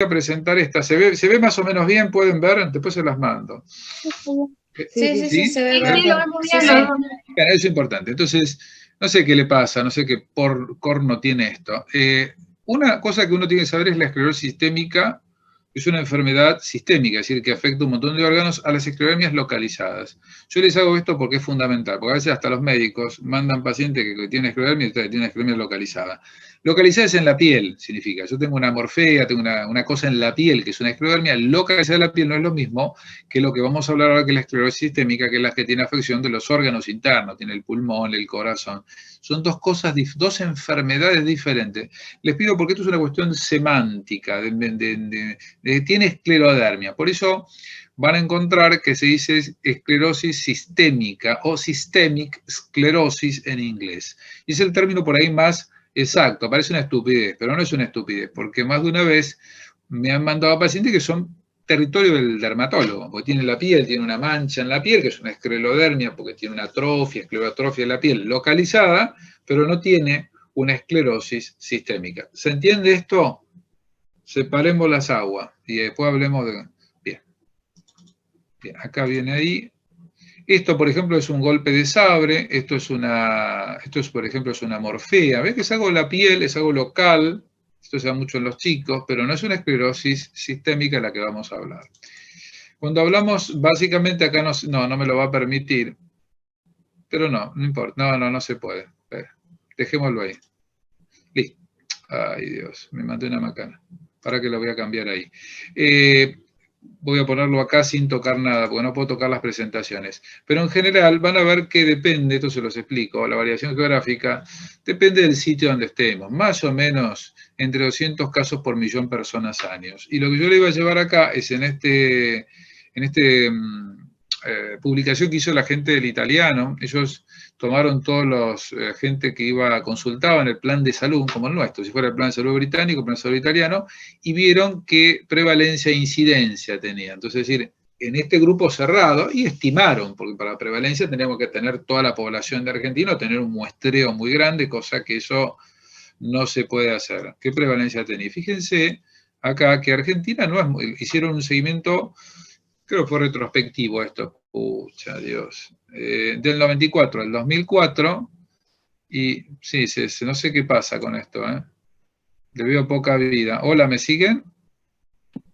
a presentar esta. ¿Se ve más o menos bien? ¿Pueden ver? Después se las mando. Sí, se ve bien. Eso es importante. Entonces, no sé qué le pasa, no sé qué corno tiene esto. Una cosa que uno tiene que saber es la esclerosis sistémica. Es una enfermedad sistémica, es decir, que afecta un montón de órganos a las esclerodermias localizadas. Yo les hago esto porque es fundamental, porque a veces hasta los médicos mandan pacientes que tienen esclerodermia y tienen esclerodermia localizada. Localizada es en la piel, significa. Yo tengo una morfea, tengo una cosa en la piel, que es una esclerodermia. Localizada en la piel no es lo mismo que lo que vamos a hablar ahora, que es la esclerosis sistémica, que es la que tiene afección de los órganos internos, tiene el pulmón, el corazón. Son dos cosas, dos enfermedades diferentes. Les pido porque esto es una cuestión semántica, tiene esclerodermia. Por eso van a encontrar que se dice esclerosis sistémica o systemic sclerosis en inglés. Y es el término por ahí más exacto, parece una estupidez, pero no es una estupidez, porque más de una vez me han mandado pacientes que son territorio del dermatólogo, porque tiene la piel, tiene una mancha en la piel, que es una esclerodermia, porque tiene una atrofia, escleroatrofia de la piel localizada, pero no tiene una esclerosis sistémica. ¿Se entiende esto? Separemos las aguas y después hablemos de... Bien, acá viene ahí. Esto, por ejemplo, es un golpe de sabre, esto es, por ejemplo, es una morfea. ¿Ves que es algo en la piel, es algo local? Esto se da mucho en los chicos, pero no es una esclerosis sistémica de la que vamos a hablar. Cuando hablamos, básicamente acá no me lo va a permitir, pero no importa, no se puede. Dejémoslo ahí. Listo. Ay, Dios, me mandé una macana. ¿Para qué lo voy a cambiar ahí? Voy a ponerlo acá sin tocar nada, porque no puedo tocar las presentaciones. Pero en general van a ver que depende, esto se los explico, la variación geográfica depende del sitio donde estemos. Más o menos entre 200 casos por millón personas años. Y lo que yo le iba a llevar acá es en esta publicación que hizo la gente del italiano. Ellos tomaron todos los gente que consultaban el plan de salud, como el nuestro, si fuera el plan de salud británico, el plan de salud italiano, y vieron qué prevalencia e incidencia tenía. Entonces, es decir, en este grupo cerrado, y estimaron, porque para la prevalencia teníamos que tener toda la población de Argentina, tener un muestreo muy grande, cosa que eso no se puede hacer. ¿Qué prevalencia tenía? Fíjense acá que Argentina hicieron un seguimiento, creo que fue retrospectivo esto, pucha Dios, del 94 al 2004, y sí, no sé qué pasa con esto, le veo poca vida. Hola, ¿me siguen?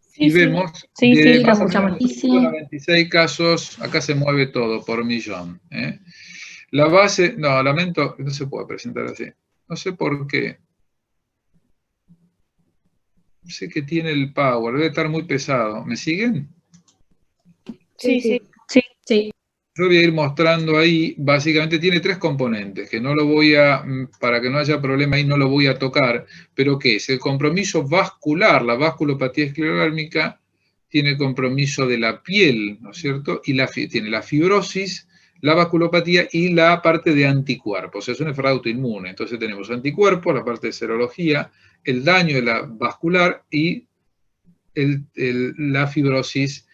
Sí, y vemos sí, más o menos 96 casos, acá se mueve todo por millón. La base, no, lamento, no se puede presentar así. No sé por qué. Sé que tiene el power, debe estar muy pesado. ¿Me siguen? Sí. Yo voy a ir mostrando ahí, básicamente tiene tres componentes, que no lo voy a, para que no haya problema ahí, no lo voy a tocar, pero ¿qué es? El compromiso vascular, la vasculopatía esclerérmica, tiene el compromiso de la piel, ¿no es cierto? Y tiene la fibrosis, la vasculopatía y la parte de anticuerpos, es una enfermedad autoinmune. Entonces tenemos anticuerpos, la parte de serología, el daño de la vascular y la fibrosis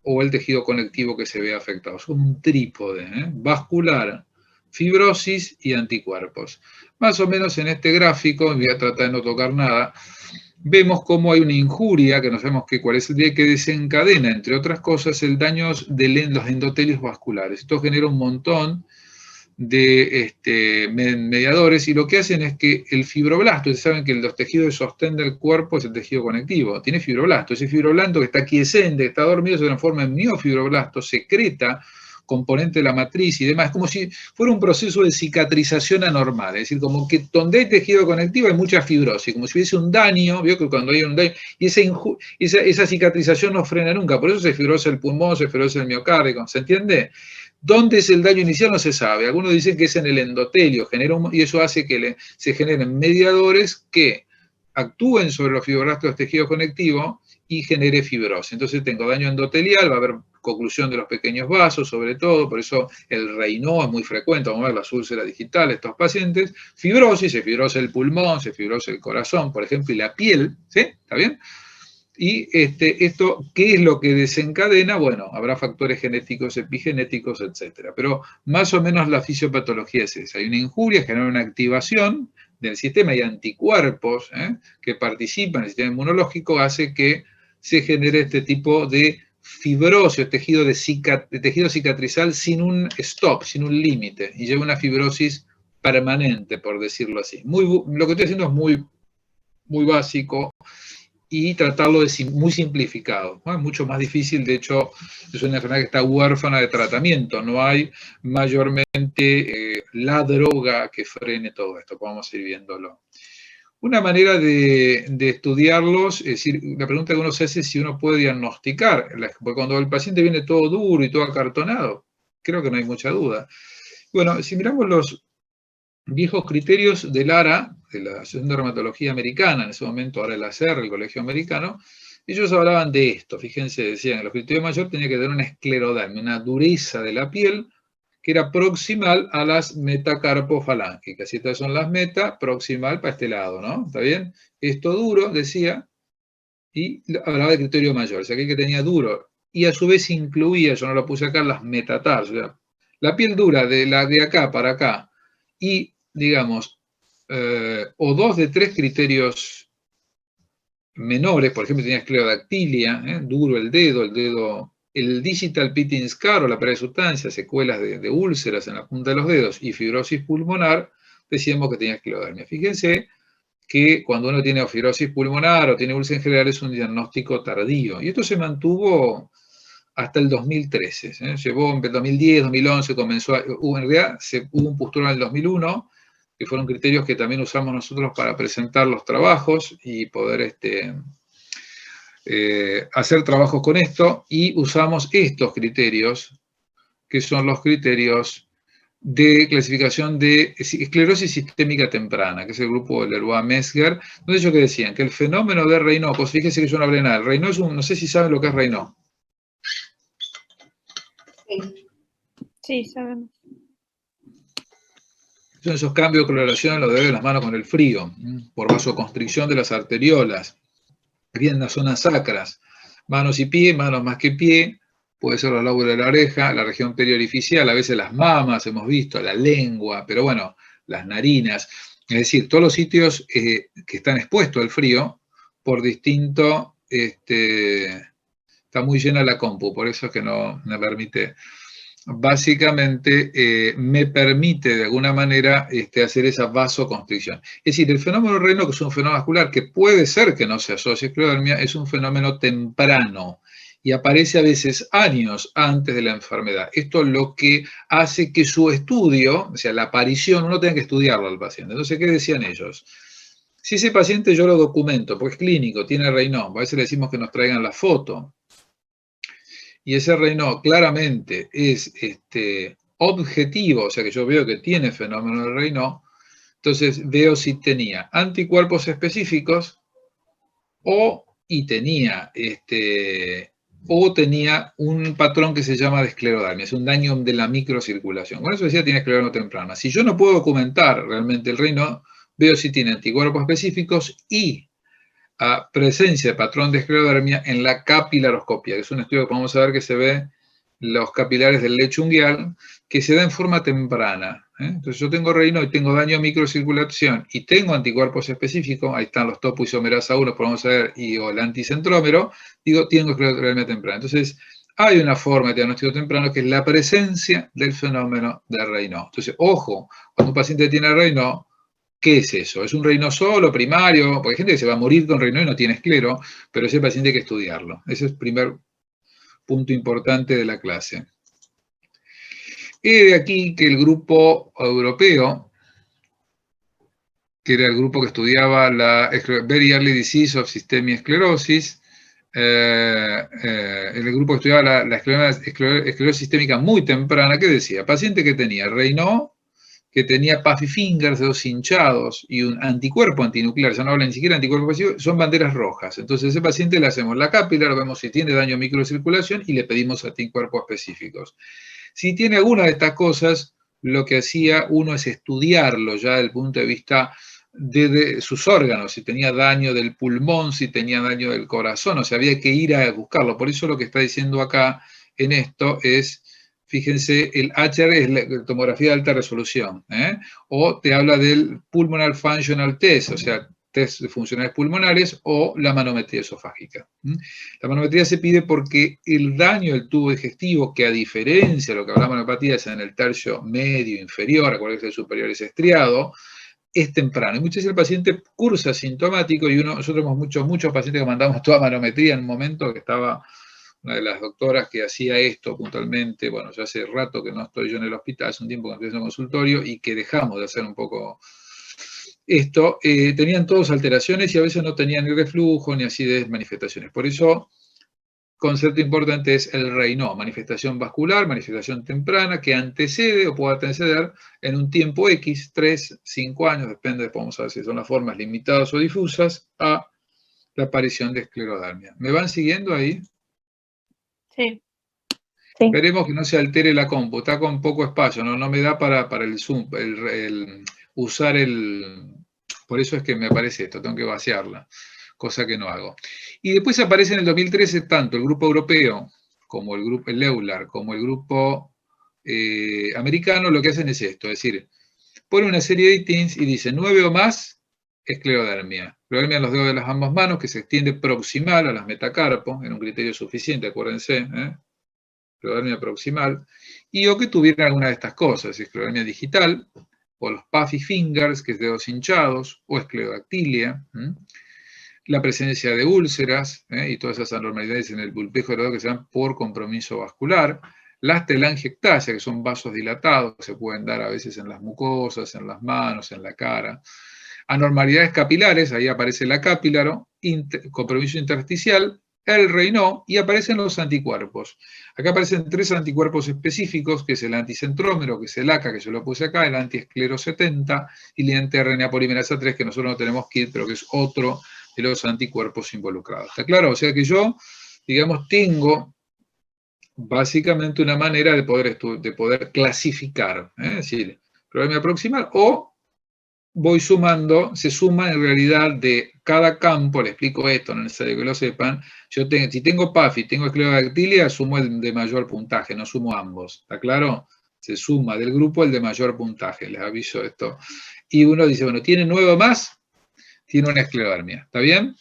o el tejido conectivo que se ve afectado. Es un trípode, vascular, fibrosis y anticuerpos. Más o menos en este gráfico, voy a tratar de no tocar nada, vemos cómo hay una injuria, que no sabemos cuál es el día, que desencadena, entre otras cosas, el daño de los endotelios vasculares. Esto genera un montón de mediadores, y lo que hacen es que el fibroblasto, ustedes saben que los tejidos de sostén del cuerpo es el tejido conectivo, tiene fibroblasto, ese fibroblasto que está quiescente, que está dormido, se transforma en miofibroblasto, secreta componente de la matriz y demás, como si fuera un proceso de cicatrización anormal, es decir, como que donde hay tejido conectivo hay mucha fibrosis, como si hubiese un daño, vio que cuando hay un daño, y esa cicatrización no frena nunca, por eso se fibrosa el pulmón, se fibrosa el miocardio, ¿se entiende? ¿Dónde es el daño inicial? No se sabe. Algunos dicen que es en el endotelio, y eso hace que se generen mediadores que actúen sobre los fibroblastos de los tejidos conectivos y genere fibrosis. Entonces tengo daño endotelial, va a haber oclusión de los pequeños vasos, sobre todo, por eso el Raynaud es muy frecuente, vamos a ver las úlceras digitales, estos pacientes, fibrosis, se fibrosa el pulmón, se fibrosa el corazón, por ejemplo, y la piel, ¿sí? ¿Está bien? Y esto, ¿qué es lo que desencadena? Bueno, habrá factores genéticos, epigenéticos, etcétera. Pero más o menos la fisiopatología es esa. Hay una injuria, genera una activación del sistema y anticuerpos que participan en el sistema inmunológico, hace que se genere este tipo de fibrosis, tejido de tejido cicatrizal sin un stop, sin un límite, y lleva una fibrosis permanente, por decirlo así. Lo que estoy haciendo es muy básico y tratarlo de muy simplificado. Es mucho más difícil, de hecho, es una enfermedad que está huérfana de tratamiento, no hay mayormente la droga que frene todo esto, podemos ir viéndolo. Una manera de estudiarlos, es decir, la pregunta que uno se hace es si uno puede diagnosticar, porque cuando el paciente viene todo duro y todo acartonado, creo que no hay mucha duda. Bueno, si miramos los viejos criterios del ARA, de la Asociación de Reumatología Americana, en ese momento ahora el ACR, el Colegio Americano, ellos hablaban de esto, fíjense, decían que los criterios mayores tenían que tener una esclerodermia, una dureza de la piel que era proximal a las metacarpofalángicas. Y estas son las meta, proximal para este lado, ¿no? ¿Está bien? Esto duro, decía, y hablaba de criterio mayor, o sea, aquel que tenía duro, y a su vez incluía, yo no lo puse acá, las metatars, o sea, la piel dura de acá para acá, y digamos, o 2 de 3 criterios menores, por ejemplo, tenía esclerodactilia, duro el dedo, el digital pitting scar o la pérdida de sustancia, secuelas de úlceras en la punta de los dedos y fibrosis pulmonar, decíamos que tenía esclerodermia. Fíjense que cuando uno tiene fibrosis pulmonar o tiene úlceras en general es un diagnóstico tardío. Y esto se mantuvo hasta el 2013. Llevó en el 2010, 2011, en realidad hubo un postulado en el 2001, que fueron criterios que también usamos nosotros para presentar los trabajos y poder hacer trabajos con esto, y usamos estos criterios, que son los criterios de clasificación de esclerosis sistémica temprana, que es el grupo de Leroy-Metzger, donde ellos que decían que el fenómeno de Raynaud, pues fíjense que yo no hablé nada, Raynaud es no sé si saben lo que es Raynaud. Sí, sabemos. Son esos cambios de coloración en los dedos de las manos con el frío, por vasoconstricción de las arteriolas, bien las zonas sacras, manos y pie, manos más que pie, puede ser los lóbulos de la oreja, la región periorificial, a veces las mamas, hemos visto, la lengua, pero bueno, las narinas, es decir, todos los sitios que están expuestos al frío, por distinto, está muy llena la compu, por eso es que no me permite. Básicamente me permite de alguna manera hacer esa vasoconstricción. Es decir, el fenómeno Raynaud, que es un fenómeno vascular que puede ser que no se asocie a esclerodermia, es un fenómeno temprano y aparece a veces años antes de la enfermedad. Esto es lo que hace que su estudio, o sea, la aparición, uno tenga que estudiarlo al paciente. Entonces, ¿qué decían ellos? Si ese paciente yo lo documento, porque es clínico, tiene Raynaud, a veces le decimos que nos traigan la foto, y ese Raynaud claramente es objetivo, o sea que yo veo que tiene fenómeno de Raynaud, entonces veo si tenía anticuerpos específicos y tenía un patrón que se llama de esclerodermia, es un daño de la microcirculación. Con eso decía tiene esclerodermia temprana. Si yo no puedo documentar realmente el Raynaud, veo si tiene anticuerpos específicos y a presencia de patrón de esclerodermia en la capilaroscopia, que es un estudio que podemos saber que se ve los capilares del lecho unguial, que se da en forma temprana. Entonces yo tengo Raynaud y tengo daño a microcirculación y tengo anticuerpos específicos, ahí están los topoisomerasa 1, podemos saber, o el anticentrómero, digo, tengo esclerodermia temprana. Entonces hay una forma de diagnóstico temprano que es la presencia del fenómeno de Raynaud. Entonces, ojo, cuando un paciente tiene Raynaud, ¿qué es eso? ¿Es un Raynaud solo, primario? Porque hay gente que se va a morir con Raynaud y no tiene esclero, pero ese paciente hay que estudiarlo. Ese es el primer punto importante de la clase. He de aquí que el grupo europeo, que era el grupo que estudiaba la Very Early Disease of Systemic Sclerosis, el grupo que estudiaba la esclerosis sistémica muy temprana, ¿qué decía? Paciente que tenía Raynaud, que tenía puffy fingers, dedos hinchados, y un anticuerpo antinuclear, ya no habla ni siquiera de anticuerpo pasivo, son banderas rojas. Entonces a ese paciente le hacemos la capilar, vemos si tiene daño a microcirculación y le pedimos anticuerpos específicos. Si tiene alguna de estas cosas, lo que hacía uno es estudiarlo ya desde el punto de vista de sus órganos, si tenía daño del pulmón, si tenía daño del corazón, o sea, había que ir a buscarlo. Por eso lo que está diciendo acá en esto es fíjense, el HR es la tomografía de alta resolución, o te habla del Pulmonary Functional Test, o sea, test de funcionales pulmonares, o la manometría esofágica. La manometría se pide porque el daño del tubo digestivo, que a diferencia de lo que hablamos de neuropatía, es en el tercio medio inferior, acuérdense que el superior es estriado, es temprano. Y muchas veces el paciente cursa sintomático, y nosotros hemos muchos pacientes que mandamos toda manometría en un momento que estaba una de las doctoras que hacía esto puntualmente, bueno, ya hace rato que no estoy yo en el hospital, hace un tiempo que estoy en el consultorio, y que dejamos de hacer un poco esto, tenían todos alteraciones y a veces no tenían ni reflujo ni acidez, manifestaciones. Por eso, concepto importante es el Raynaud, manifestación vascular, manifestación temprana, que antecede o puede anteceder en un tiempo X, 3, 5 años, depende, vamos a ver si son las formas limitadas o difusas, a la aparición de esclerodermia. ¿Me van siguiendo ahí? Sí. Sí. Veremos que no se altere la compu, está con poco espacio, no me da para el zoom, usar el... Por eso es que me aparece esto, tengo que vaciarla, cosa que no hago. Y después aparece en el 2013 tanto el grupo europeo, como el grupo EULAR, como el grupo americano, lo que hacen es esto, es decir, ponen una serie de ítems y dicen 9 o más, esclerodermia. Esclerodermia en los dedos de las ambas manos, que se extiende proximal a las metacarpos, en un criterio suficiente, acuérdense, esclerodermia proximal, y o que tuvieran alguna de estas cosas, esclerodermia digital, o los puffy fingers, que es dedos hinchados, o esclerodactilia, la presencia de úlceras, y todas esas anormalidades en el bulbejo de los dedos que se dan por compromiso vascular, las telangiectasias, que son vasos dilatados, que se pueden dar a veces en las mucosas, en las manos, en la cara, anormalidades capilares, ahí aparece la cápilaro, compromiso intersticial, el Raynaud, y aparecen los anticuerpos. Acá aparecen 3 anticuerpos específicos, que es el anticentrómero, que es el ACA, que yo lo puse acá, el antiesclero 70, y la anti-RNA polimerasa 3, que nosotros no tenemos KIT, pero que es otro de los anticuerpos involucrados. ¿Está claro? O sea que yo, digamos, tengo básicamente una manera de poder clasificar, es decir, esclerodermia proximal, o voy sumando, se suma en realidad de cada campo, le explico esto, no es necesario que lo sepan, si tengo PAF y tengo esclerodactilia, sumo el de mayor puntaje, no sumo ambos, ¿está claro? Se suma del grupo el de mayor puntaje, les aviso esto. Y uno dice, bueno, ¿tiene 9 o más? Tiene una esclerodermia, ¿está bien?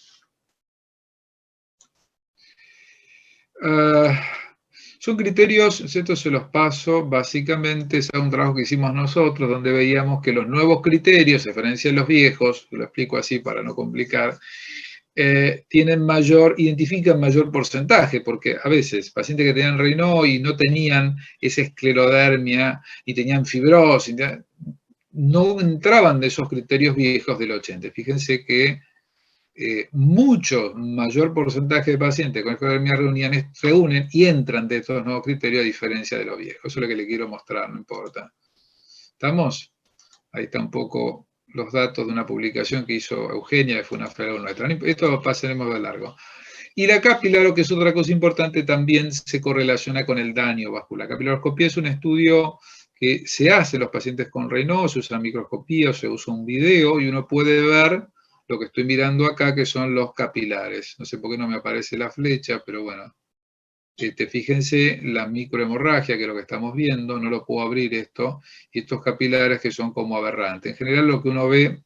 Son criterios, esto se los paso, básicamente es un trabajo que hicimos nosotros, donde veíamos que los nuevos criterios, a diferencia de los viejos, lo explico así para no complicar, identifican mayor porcentaje, porque a veces pacientes que tenían Raynaud y no tenían esa esclerodermia y tenían fibrosis, no entraban de esos criterios viejos del 80. Fíjense que mucho mayor porcentaje de pacientes con esclerodermia reúnen y entran de estos nuevos criterios a diferencia de los viejos. Eso es lo que le quiero mostrar, no importa. ¿Estamos? Ahí está un poco los datos de una publicación que hizo Eugenia, que fue una fellow nuestra. Esto pasaremos de largo. Y la capilaro, que es otra cosa importante, también se correlaciona con el daño vascular. La capilaroscopía es un estudio que se hace en los pacientes con Raynaud, se usa microscopía, se usa un video, y uno puede ver lo que estoy mirando acá, que son los capilares. No sé por qué no me aparece la flecha, pero bueno. Fíjense la microhemorragia, que es lo que estamos viendo, no lo puedo abrir esto, y estos capilares que son como aberrantes. En general lo que uno ve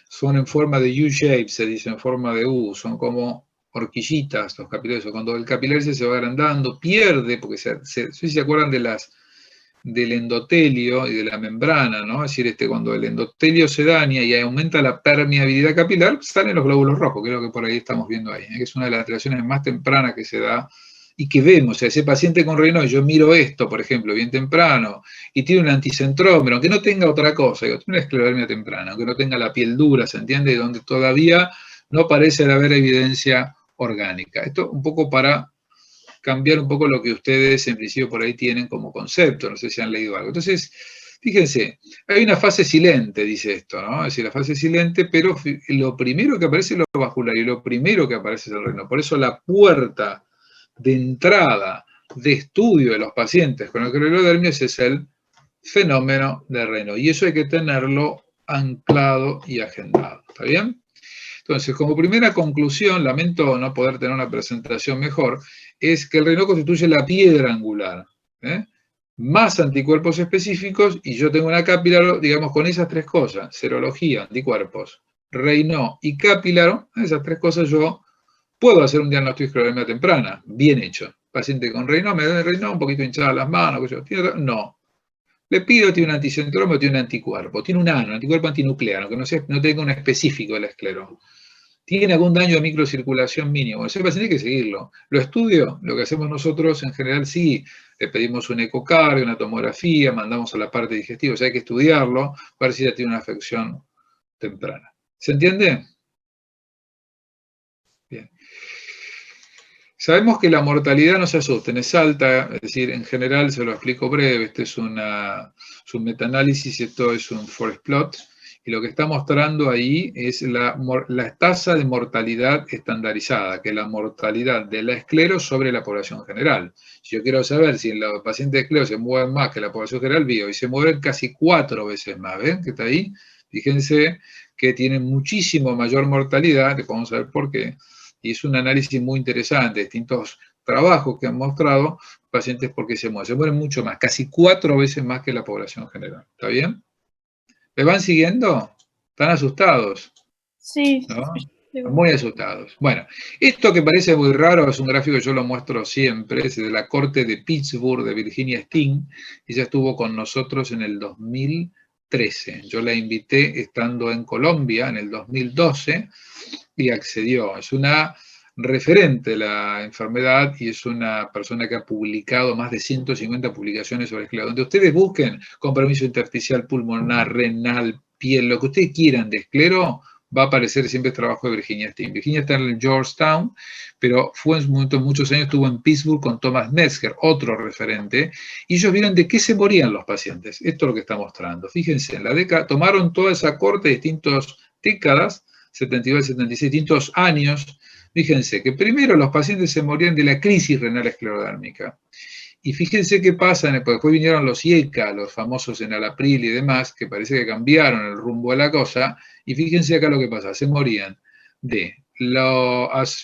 son en forma de U-shape, se dice en forma de U, son como horquillitas los capilares. Cuando el capilar se va agrandando, pierde, porque si se acuerdan del endotelio y de la membrana, ¿no? Es decir, cuando el endotelio se daña y aumenta la permeabilidad capilar, salen los glóbulos rojos, que es lo que por ahí estamos viendo ahí, que es una de las alteraciones más tempranas que se da y que vemos. O sea, ese paciente con Raynaud, yo miro esto, por ejemplo, bien temprano, y tiene un anticentrómero, aunque no tenga otra cosa, tiene una esclerodermia temprana, aunque no tenga la piel dura, ¿se entiende? Donde todavía no parece haber evidencia orgánica. Esto un poco para cambiar un poco lo que ustedes en principio por ahí tienen como concepto, no sé si han leído algo. Entonces, fíjense, hay una fase silente, dice esto, ¿no? Es decir, la fase silente, pero lo primero que aparece es lo vascular y lo primero que aparece es el Raynaud. Por eso la puerta de entrada de estudio de los pacientes con esclerodermia es el fenómeno de Raynaud. Y eso hay que tenerlo anclado y agendado, ¿está bien? Entonces, como primera conclusión, lamento no poder tener una presentación mejor, es que el Raynaud constituye la piedra angular más anticuerpos específicos, y yo tengo una cápilaro, digamos, con esas tres cosas, serología, anticuerpos, Raynaud y cápilaro, esas tres cosas yo puedo hacer un diagnóstico de esclerodermia temprana, bien hecho. Paciente con Raynaud, me da Raynaud, un poquito hinchada las manos, no. Le pido, tiene un anticentroma, tiene un anticuerpo, tiene un anticuerpo antinuclear, aunque no tenga un específico de la esclerosis. Tiene algún daño de microcirculación mínimo. Ese paciente hay que seguirlo. Lo estudio, lo que hacemos nosotros en general sí, le pedimos un ecocardio, una tomografía, mandamos a la parte digestiva, o sea, hay que estudiarlo para ver si ya tiene una afección temprana. ¿Se entiende? Bien. Sabemos que la mortalidad, no se asusten, es alta, es decir, en general, se lo explico breve, este es un metaanálisis, esto es un forest plot, y lo que está mostrando ahí es la tasa de mortalidad estandarizada, que es la mortalidad de la esclero sobre la población general. Si yo quiero saber si los pacientes de esclero se mueven más que la población general, y se mueven casi 4 veces más, ¿ven? Que está ahí. Fíjense que tienen muchísimo mayor mortalidad, que podemos saber por qué. Y es un análisis muy interesante, distintos trabajos que han mostrado pacientes porque se mueren mucho más, casi 4 veces más que la población general. ¿Está bien? ¿Me van siguiendo? ¿Están asustados? Sí. ¿No? Muy asustados. Bueno, esto que parece muy raro es un gráfico que yo lo muestro siempre, es de la corte de Pittsburgh de Virginia Sting. Ella estuvo con nosotros en el 2013. Yo la invité estando en Colombia en el 2012 y accedió. Es una referente de la enfermedad y es una persona que ha publicado más de 150 publicaciones sobre esclero. Donde ustedes busquen compromiso intersticial pulmonar, renal, piel, lo que ustedes quieran de esclero, va a aparecer siempre el trabajo de Virginia Sting. Virginia está en Georgetown, pero fue en muchos años, estuvo en Pittsburgh con Thomas Metzger, otro referente, y ellos vieron de qué se morían los pacientes. Esto es lo que está mostrando. Fíjense, en la década, tomaron toda esa corte de distintas décadas, 72, 76, distintos años. Fíjense que primero los pacientes se morían de la crisis renal esclerodérmica. Y fíjense qué pasa, después vinieron los IECA, los famosos enalapril y demás, que parece que cambiaron el rumbo de la cosa, y fíjense acá lo que pasa, se morían de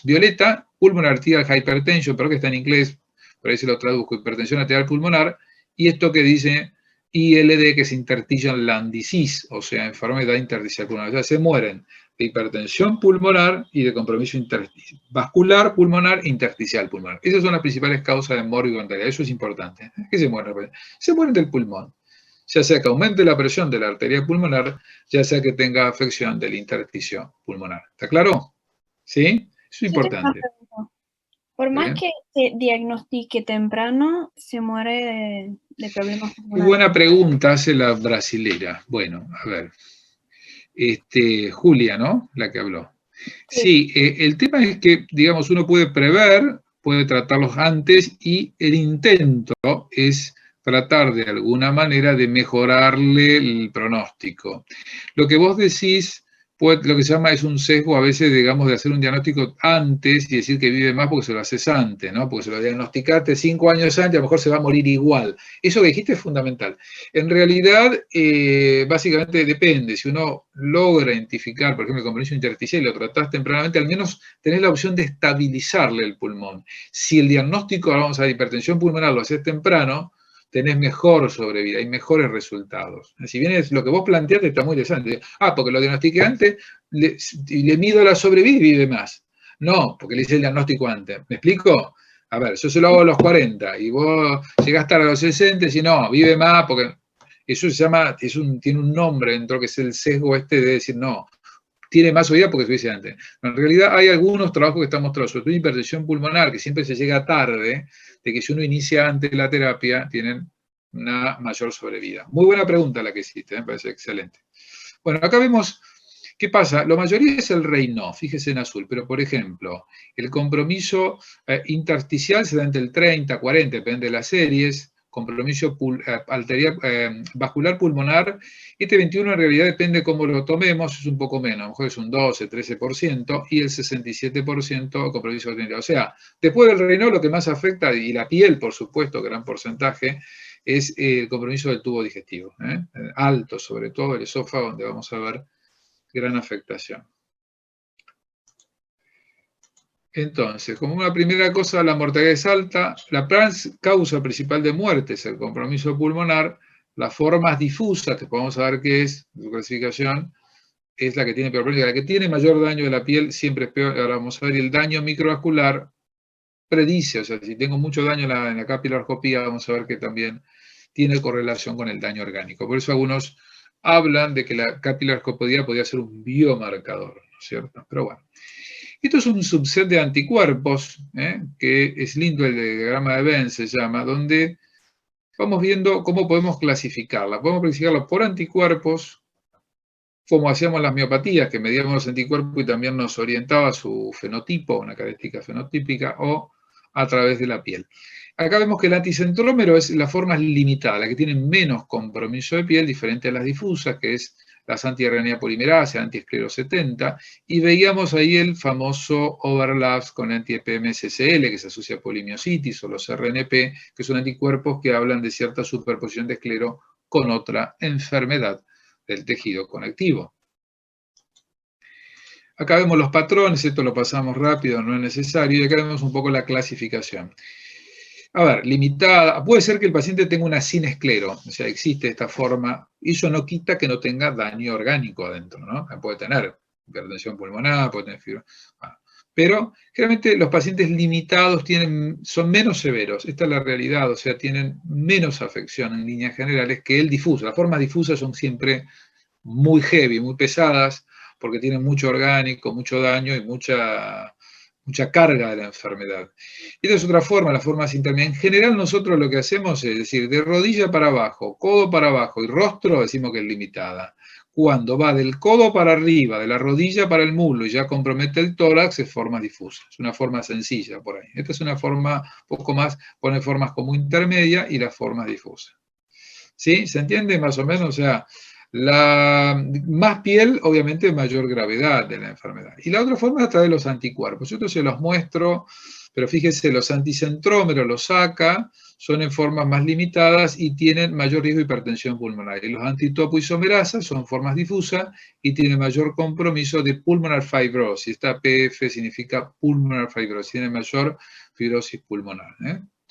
violeta, pulmonar arterial hypertension, pero que está en inglés, por ahí se lo traduzco, hipertensión arterial pulmonar, y esto que dice ILD, que es interstitial lung disease, o sea, enfermedad intersticial pulmonar, o sea, se mueren de hipertensión pulmonar y de compromiso vascular pulmonar, intersticial pulmonar. Esas son las principales causas de mórbido en realidad. Eso es importante. ¿Qué se mueren? Se mueren del pulmón. Ya sea que aumente la presión de la arteria pulmonar, ya sea que tenga afección del intersticio pulmonar. ¿Está claro? ¿Sí? Eso es importante. Por más que se diagnostique temprano, se muere de problemas pulmonares. Muy buena pregunta hace la brasilera. Bueno, a ver. Julia, ¿no? La que habló. Sí, el tema es que, digamos, uno puede prever, puede tratarlos antes y el intento es tratar de alguna manera de mejorarle el pronóstico. Lo que vos decís, lo que se llama es un sesgo a veces, digamos, de hacer un diagnóstico antes y decir que vive más porque se lo haces antes, ¿no? Porque se lo diagnosticaste 5 años antes, a lo mejor se va a morir igual. Eso que dijiste es fundamental. En realidad, básicamente depende. Si uno logra identificar, por ejemplo, el compromiso intersticial y lo tratás tempranamente, al menos tenés la opción de estabilizarle el pulmón. Si el diagnóstico, vamos a ver, hipertensión pulmonar lo haces temprano, tenés mejor sobrevida, hay mejores resultados. Si bien es lo que vos planteaste está muy interesante. Porque lo diagnostiqué antes, le mido la sobrevida y vive más. No, porque le hice el diagnóstico antes. ¿Me explico? A ver, yo se lo hago a los 40 y vos llegaste a los 60 y no, vive más porque eso se llama, tiene un nombre dentro que es el sesgo de decir no, tiene más sobrevida porque se dice antes. En realidad hay algunos trabajos que están mostrados, sobre todo hipertensión pulmonar, que siempre se llega tarde, de que si uno inicia antes la terapia, tienen una mayor sobrevida. Muy buena pregunta la que hiciste, me parece excelente. Bueno, acá vemos qué pasa. La mayoría es el Raynaud, fíjese en azul, pero por ejemplo, el compromiso intersticial se da entre el 30, 40, depende de las series, compromiso vascular pulmonar, este 21 en realidad depende cómo lo tomemos, es un poco menos, a lo mejor es un 12, 13%, y el 67% compromiso arterial. O sea, después del Raynaud lo que más afecta, y la piel, por supuesto, gran porcentaje, es el compromiso del tubo digestivo, alto, sobre todo el esófago, donde vamos a ver gran afectación. Entonces, como una primera cosa, la mortalidad es alta. La causa principal de muerte es el compromiso pulmonar. Las formas difusas, que podemos saber qué es, su clasificación, es la que tiene peor práctica. La que tiene mayor daño de la piel siempre es peor. Ahora vamos a ver, el daño microvascular predice, o sea, si tengo mucho daño en la capilaroscopía, vamos a ver que también tiene correlación con el daño orgánico. Por eso algunos hablan de que la capilaroscopía podría ser un biomarcador, ¿no es cierto? Pero bueno. Esto es un subset de anticuerpos, que es lindo, el diagrama de Venn se llama, donde vamos viendo cómo podemos clasificarla. Podemos clasificarla por anticuerpos, como hacíamos las miopatías, que medíamos los anticuerpos y también nos orientaba su fenotipo, una característica fenotípica, o a través de la piel. Acá vemos que el anticentrómero es la forma limitada, la que tiene menos compromiso de piel, diferente a las difusas, que es las anti-RNA polimerasa, anti-esclero70, y veíamos ahí el famoso overlaps con anti-EPM-SSL, que se asocia a polimiositis, o los RNP, que son anticuerpos que hablan de cierta superposición de esclero con otra enfermedad del tejido conectivo. Acá vemos los patrones, esto lo pasamos rápido, no es necesario, y acá vemos un poco la clasificación. A ver, limitada, puede ser que el paciente tenga una sinesclero, o sea, existe esta forma, y eso no quita que no tenga daño orgánico adentro, ¿no? Puede tener hipertensión pulmonar, puede tener fibra. Bueno, pero generalmente los pacientes limitados son menos severos, esta es la realidad, o sea, tienen menos afección en líneas generales que el difuso. Las formas difusas son siempre muy heavy, muy pesadas, porque tienen mucho orgánico, mucho daño y mucha carga de la enfermedad. Y esta es otra forma, las formas intermedias. En general nosotros lo que hacemos es decir, de rodilla para abajo, codo para abajo y rostro decimos que es limitada. Cuando va del codo para arriba, de la rodilla para el muslo y ya compromete el tórax, es forma difusa. Es una forma sencilla por ahí. Esta es una forma poco más, pone formas como intermedia y las formas difusas. ¿Sí? ¿Se entiende más o menos? O sea, más piel, obviamente, mayor gravedad de la enfermedad. Y la otra forma es a través de los anticuerpos. Yo se los muestro, pero fíjese, los anticentrómeros, los ACA, son en formas más limitadas y tienen mayor riesgo de hipertensión pulmonar. Y los antitopoisomerasas son formas difusas y tienen mayor compromiso de pulmonar fibrosis. Esta PF significa pulmonar fibrosis, tiene mayor fibrosis pulmonar.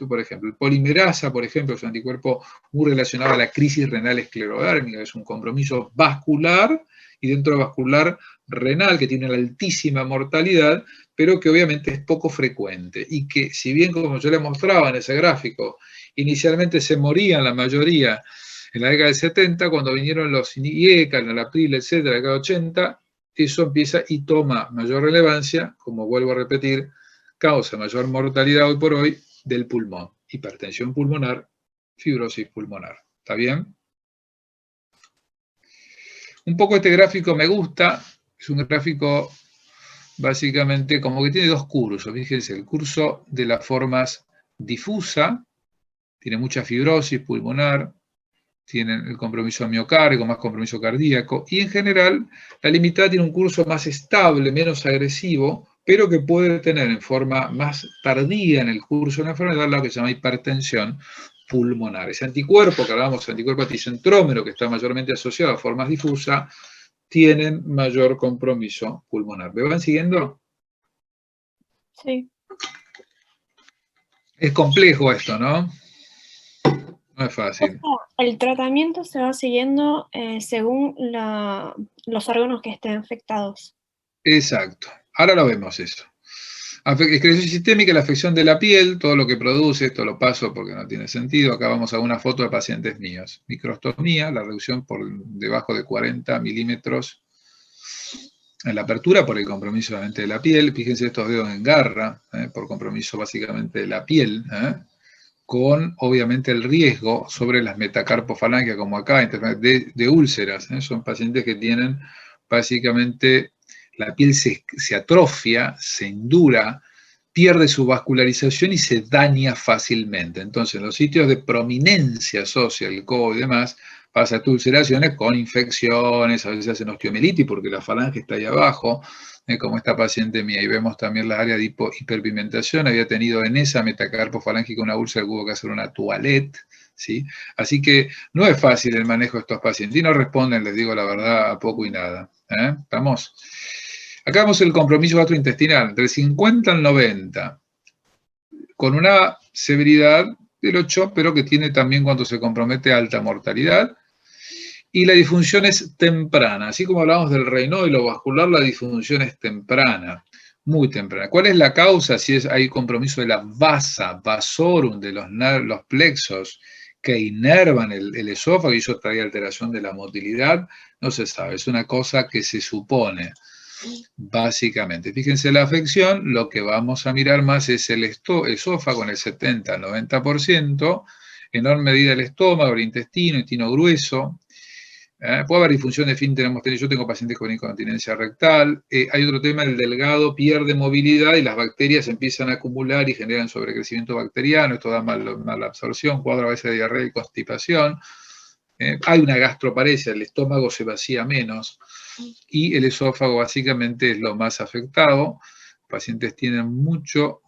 Por ejemplo, el polimerasa, por ejemplo, es un anticuerpo muy relacionado a la crisis renal esclerodérmica, es un compromiso vascular y dentro vascular renal que tiene una altísima mortalidad, pero que obviamente es poco frecuente y que si bien, como yo le mostraba en ese gráfico, inicialmente se morían la mayoría en la década del 70, cuando vinieron los IECA, el Nalapril, etcétera, en la década del 80, eso empieza y toma mayor relevancia, como vuelvo a repetir, causa mayor mortalidad hoy por hoy del pulmón, hipertensión pulmonar, fibrosis pulmonar. ¿Está bien? Un poco este gráfico me gusta, es un gráfico básicamente como que tiene dos cursos. Fíjense, el curso de las formas difusa, tiene mucha fibrosis pulmonar, tiene el compromiso miocárdico, más compromiso cardíaco, y en general la limitada tiene un curso más estable, menos agresivo, pero que puede tener en forma más tardía en el curso de la enfermedad lo que se llama hipertensión pulmonar. Ese anticuerpo, que hablamos, anticuerpo anticentrómero, que está mayormente asociado a formas difusas, tienen mayor compromiso pulmonar. ¿Me van siguiendo? Sí. Es complejo esto, ¿no? No es fácil. O sea, el tratamiento se va siguiendo según los órganos que estén afectados. Exacto. Ahora lo vemos eso. Esclerosis sistémica, la afección de la piel, todo lo que produce, esto lo paso porque no tiene sentido. Acá vamos a una foto de pacientes míos. Microstomía, la reducción por debajo de 40 milímetros en la apertura por el compromiso obviamente de la piel. Fíjense estos dedos en garra, por compromiso básicamente de la piel, con obviamente el riesgo sobre las metacarpofalángeas como acá, de úlceras. Son pacientes que tienen básicamente la piel se atrofia, se endura, pierde su vascularización y se daña fácilmente. Entonces, en los sitios de prominencia ósea, el codo y demás, pasa a ulceraciones con infecciones, a veces hacen osteomielitis porque la falange está ahí abajo, como esta paciente mía. Y vemos también la área de hiperpigmentación, había tenido en esa metacarpofalángica una úlcera, hubo que hacer una toilette, ¿sí? Así que no es fácil el manejo de estos pacientes y no responden, les digo la verdad, a poco y nada. ¿Estamos? Acá vemos el compromiso gastrointestinal, entre el 50 al 90, con una severidad del 8, pero que tiene también cuando se compromete alta mortalidad. Y la disfunción es temprana, así como hablamos del Raynaud y lo vascular, la disfunción es temprana, muy temprana. ¿Cuál es la causa? Si hay compromiso de la vasa, vasorum, de los plexos que inervan el esófago y eso trae alteración de la motilidad, no se sabe, es una cosa que se supone, básicamente. Fíjense la afección, lo que vamos a mirar más es el esófago en el 70 al 90%, en enorme medida el estómago, el intestino grueso. Puede haber disfunción de esfínter hemostático. Yo tengo pacientes con incontinencia rectal. Hay otro tema, el delgado pierde movilidad y las bacterias empiezan a acumular y generan sobrecrecimiento bacteriano. Esto da mala absorción, cuadro a veces de diarrea y constipación. Hay una gastroparesia, el estómago se vacía menos y el esófago básicamente es lo más afectado. Los pacientes tienen mucho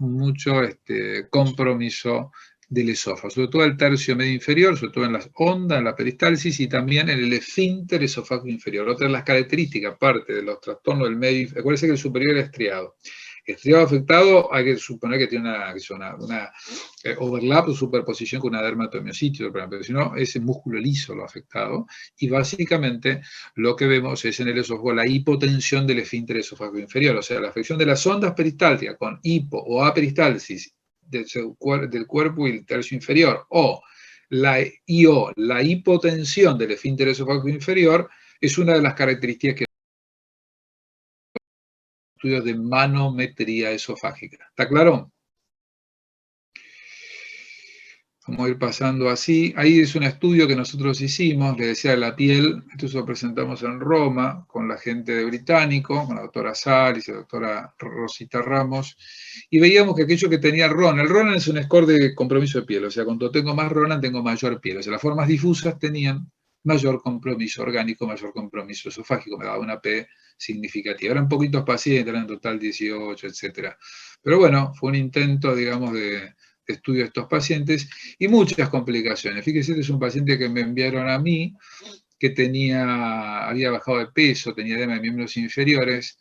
compromiso del esófago, sobre todo el tercio medio inferior, sobre todo en las ondas, en la peristalsis y también en el esfínter esofágico inferior. Otra de las características, parte de los trastornos del medio, acuérdense que el superior es estriado. Estriado afectado, hay que suponer que tiene una overlap o superposición con una dermatomiositis, pero si no, es el músculo liso lo afectado. Y básicamente lo que vemos es en el esófago la hipotensión del esfínter esofágico inferior, o sea, la afección de las ondas peristálticas con hipo o aperistalsis del cuerpo y el tercio inferior, o la hipotensión del esfínter esofágico inferior, es una de las características que estudios de manometría esofágica. ¿Está claro? Vamos a ir pasando así. Ahí es un estudio que nosotros hicimos, le decía de la piel, esto lo presentamos en Roma con la gente de Británico, con la doctora Salis y la doctora Rosita Ramos, y veíamos que aquello que tenía Ronan, el Ronan es un score de compromiso de piel, o sea, cuando tengo más Ronan tengo mayor piel, o sea, las formas difusas tenían mayor compromiso orgánico, mayor compromiso esofágico, me daba una P significativa. Eran poquitos pacientes, eran en total 18, etc. Pero bueno, fue un intento, digamos, de estudio de estos pacientes y muchas complicaciones. Fíjense, este es un paciente que me enviaron a mí, que había bajado de peso, tenía edema de miembros inferiores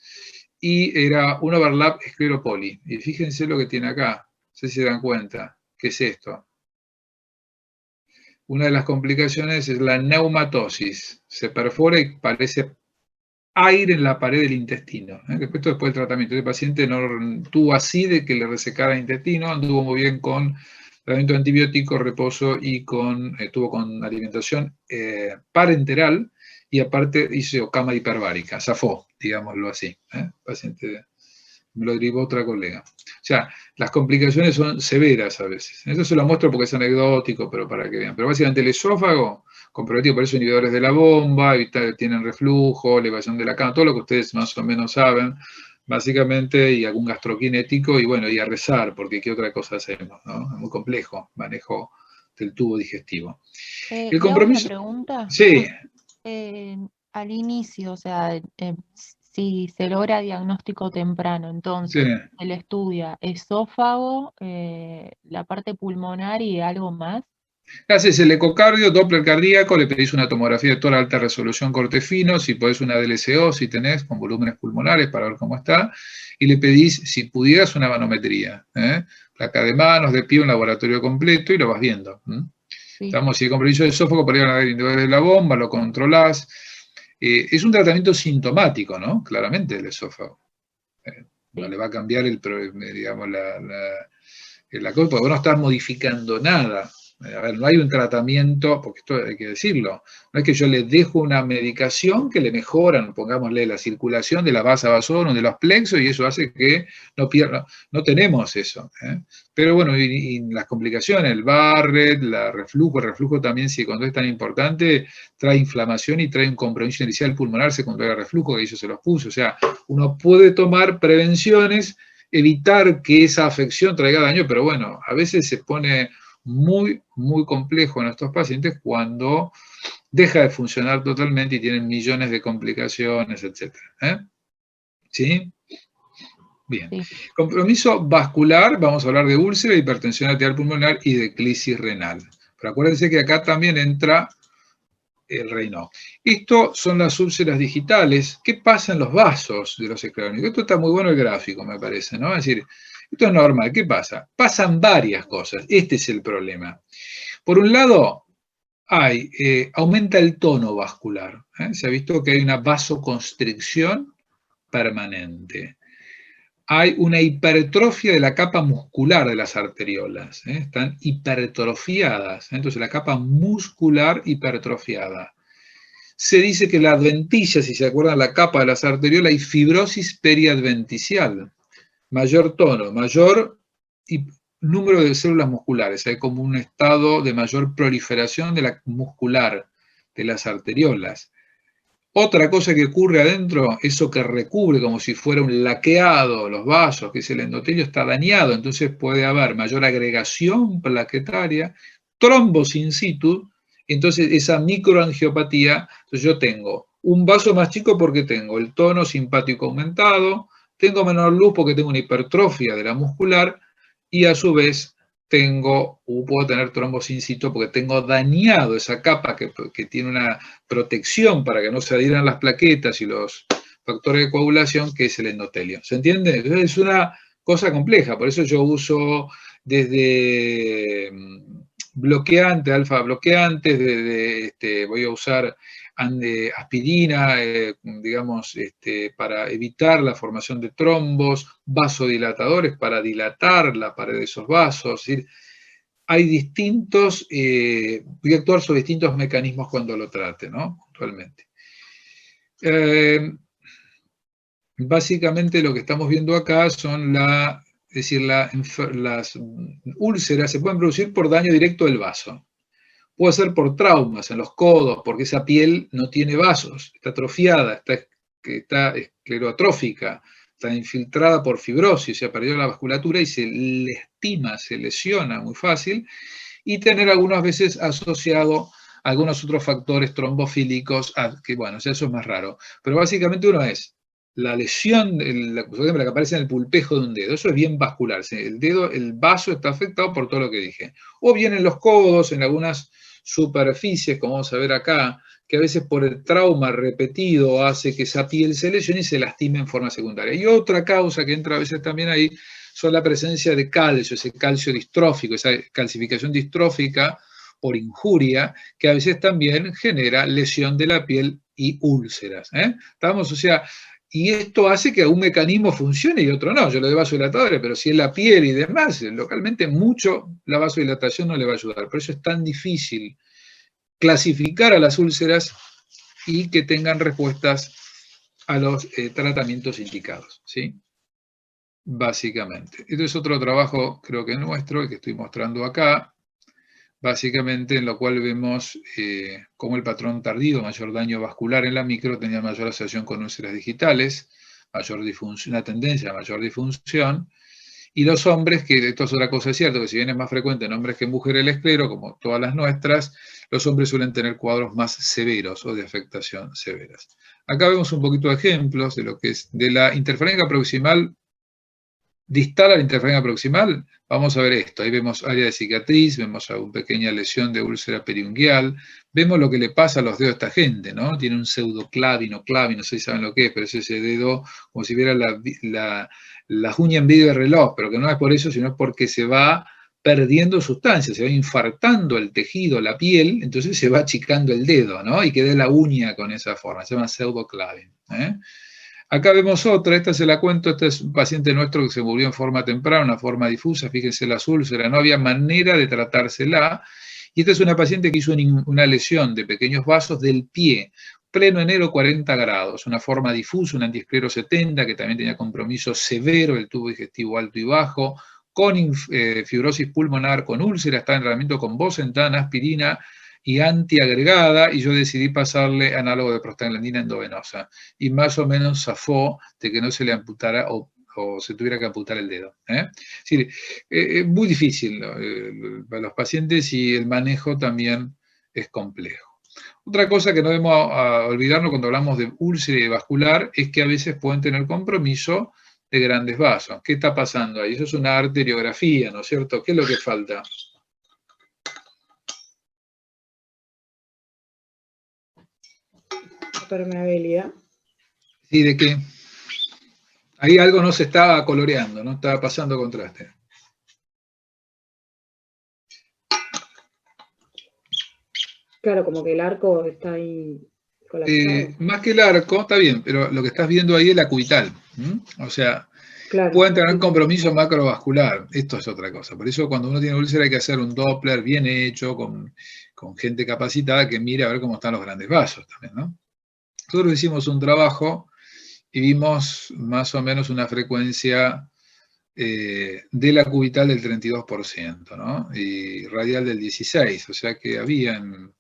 y era un overlap escleropoli. Y fíjense lo que tiene acá, no sé si se dan cuenta, ¿qué es esto? Una de las complicaciones es la neumatosis, se perfora y parece aire en la pared del intestino. Después del tratamiento. El paciente no tuvo así de que le resecara el intestino, anduvo muy bien con tratamiento antibiótico, reposo y estuvo con alimentación parenteral y aparte hizo cama hiperbárica, zafó, digámoslo así. Paciente me lo derivó otra colega. O sea, las complicaciones son severas a veces. Eso se lo muestro porque es anecdótico, pero para que vean. Pero básicamente el esófago, comprometido por eso, inhibidores de la bomba, tienen reflujo, elevación de la cama, todo lo que ustedes más o menos saben, básicamente, y algún gastroquinético, y bueno, y a rezar, porque ¿qué otra cosa hacemos? ¿No? Es muy complejo, manejo del tubo digestivo. El compromiso... ¿Le hago una pregunta? Sí. Al inicio, o sea, si se logra diagnóstico temprano, entonces Sí. se le estudia esófago, la parte pulmonar y algo más. Haces el ecocardio, Doppler cardíaco, le pedís una tomografía de toda alta resolución corte fino, si podés una DLCO, si tenés, con volúmenes pulmonares para ver cómo está, y le pedís, si pudieras, una manometría, placa de manos, de pie, un laboratorio completo, y lo vas viendo. Sí. Estamos, si hay compromiso de esófago, para ir a ver inhibidores de la bomba, lo controlás. Es un tratamiento sintomático, ¿no? Claramente, el esófago. No le va a cambiar digamos, la cosa, porque vos no estás modificando nada. A ver, no hay un tratamiento, porque esto hay que decirlo, no es que yo le dejo una medicación que le mejoran, pongámosle, la circulación de la vasa vasorum, de los plexos, y eso hace que no pierda, no tenemos eso. Pero bueno, y las complicaciones, el Barrett, el reflujo también, si cuando es tan importante, trae inflamación y trae un compromiso inicial pulmonar secundario al reflujo, que ellos se los puso. O sea, uno puede tomar prevenciones, evitar que esa afección traiga daño, pero bueno, a veces se pone muy, muy complejo en estos pacientes cuando deja de funcionar totalmente y tienen millones de complicaciones, etc. ¿Sí? Bien. Sí. Compromiso vascular, vamos a hablar de úlcera, hipertensión arterial pulmonar y de crisis renal. Pero acuérdense que acá también entra el Raynaud. Esto son las úlceras digitales. ¿Qué pasa en los vasos de los esclerónicos? Esto está muy bueno el gráfico, me parece, ¿no? Es decir, esto es normal. ¿Qué pasa? Pasan varias cosas. Este es el problema. Por un lado, aumenta el tono vascular. Se ha visto que hay una vasoconstricción permanente. Hay una hipertrofia de la capa muscular de las arteriolas. Están hipertrofiadas. Entonces, la capa muscular hipertrofiada. Se dice que la adventicia, si se acuerdan, la capa de las arteriolas, hay fibrosis periadventicial. Mayor tono, mayor número de células musculares. Hay como un estado de mayor proliferación de la muscular, de las arteriolas. Otra cosa que ocurre adentro, eso que recubre como si fuera un laqueado los vasos, que es el endotelio, está dañado, entonces puede haber mayor agregación plaquetaria, trombos in situ, entonces esa microangiopatía, entonces yo tengo un vaso más chico porque tengo el tono simpático aumentado, tengo menor luz porque tengo una hipertrofia de la muscular y a su vez puedo tener trombos in situ porque tengo dañado esa capa que tiene una protección para que no se adhieran las plaquetas y los factores de coagulación, que es el endotelio. ¿Se entiende? Entonces es una cosa compleja, por eso yo uso desde bloqueantes, alfa bloqueantes, voy a usar aspirina, digamos, para evitar la formación de trombos, vasodilatadores para dilatar la pared de esos vasos. Es decir, hay distintos, voy a actuar sobre distintos mecanismos cuando lo trate, ¿no? Puntualmente. Básicamente lo que estamos viendo acá son las úlceras se pueden producir por daño directo del vaso. Puede ser por traumas en los codos, porque esa piel no tiene vasos, está atrofiada, está esclerotrófica, está infiltrada por fibrosis, se ha perdido la vasculatura y se lastima, se lesiona muy fácil, y tener algunas veces asociado algunos otros factores trombofílicos, que bueno, eso es más raro. Pero básicamente uno es la lesión, por ejemplo, la que aparece en el pulpejo de un dedo, eso es bien vascular, el dedo, el vaso está afectado por todo lo que dije. O bien en los codos, en algunas superficies, como vamos a ver acá, que a veces por el trauma repetido hace que esa piel se lesione y se lastime en forma secundaria. Y otra causa que entra a veces también ahí son la presencia de calcio, ese calcio distrófico, esa calcificación distrófica por injuria, que a veces también genera lesión de la piel y úlceras. ¿Estamos? O sea, y esto hace que un mecanismo funcione y otro no. Yo lo de vasodilatadores, pero si es la piel y demás, localmente mucho la vasodilatación no le va a ayudar. Por eso es tan difícil clasificar a las úlceras y que tengan respuestas a los tratamientos indicados, ¿sí? Básicamente. Esto es otro trabajo, creo que nuestro, que estoy mostrando acá, básicamente en lo cual vemos cómo el patrón tardío, mayor daño vascular en la micro, tenía mayor asociación con úlceras digitales, mayor disfunción, una tendencia a mayor disfunción, y los hombres, que esto es otra cosa cierta, que si bien es más frecuente en hombres que en mujeres el esclero, como todas las nuestras, los hombres suelen tener cuadros más severos o de afectación severas. Acá vemos un poquito de ejemplos de lo que es de la interferencia proximal distal a la interferencia proximal. Vamos a ver esto, ahí vemos área de cicatriz, vemos una pequeña lesión de úlcera periungueal, vemos lo que le pasa a los dedos a esta gente, ¿no? Tiene un pseudoclavino, no sé si saben lo que es, pero es ese dedo como si viera la uña en vidrio de reloj, pero que no es por eso, sino porque se va perdiendo sustancia, se va infartando el tejido, la piel, entonces se va achicando el dedo, ¿no? Y queda la uña con esa forma, se llama pseudoclavino, ¿eh? Acá vemos otra, esta se la cuento, este es un paciente nuestro que se murió en forma temprana, una forma difusa, fíjense las úlceras, no había manera de tratársela, y esta es una paciente que hizo una lesión de pequeños vasos del pie, pleno enero 40 grados, una forma difusa, un antiesclero 70, que también tenía compromiso severo del tubo digestivo alto y bajo, con fibrosis pulmonar, con úlcera, está en tratamiento con Bosentan, aspirina, y antiagregada, y yo decidí pasarle análogo de prostaglandina endovenosa. Y más o menos zafó de que no se le amputara o se tuviera que amputar el dedo. Es muy difícil para los pacientes y el manejo también es complejo. Otra cosa que no debemos olvidarnos cuando hablamos de úlcera vascular es que a veces pueden tener compromiso de grandes vasos. ¿Qué está pasando ahí? Eso es una arteriografía, ¿no es cierto? ¿Qué es lo que falta? permeabilidad. ¿Y de qué? Ahí algo no se estaba coloreando, no estaba pasando contraste. Claro, como que el arco está ahí colapsado. Más que el arco, está bien, pero lo que estás viendo ahí es la cubital. O sea, Claro, pueden tener compromiso macrovascular. Esto es otra cosa. Por eso cuando uno tiene úlcera hay que hacer un Doppler bien hecho, con gente capacitada que mire a ver cómo están los grandes vasos también, ¿no? Nosotros hicimos un trabajo y vimos más o menos una frecuencia de la cubital del 32%, ¿no? Y radial del 16%, o sea que habían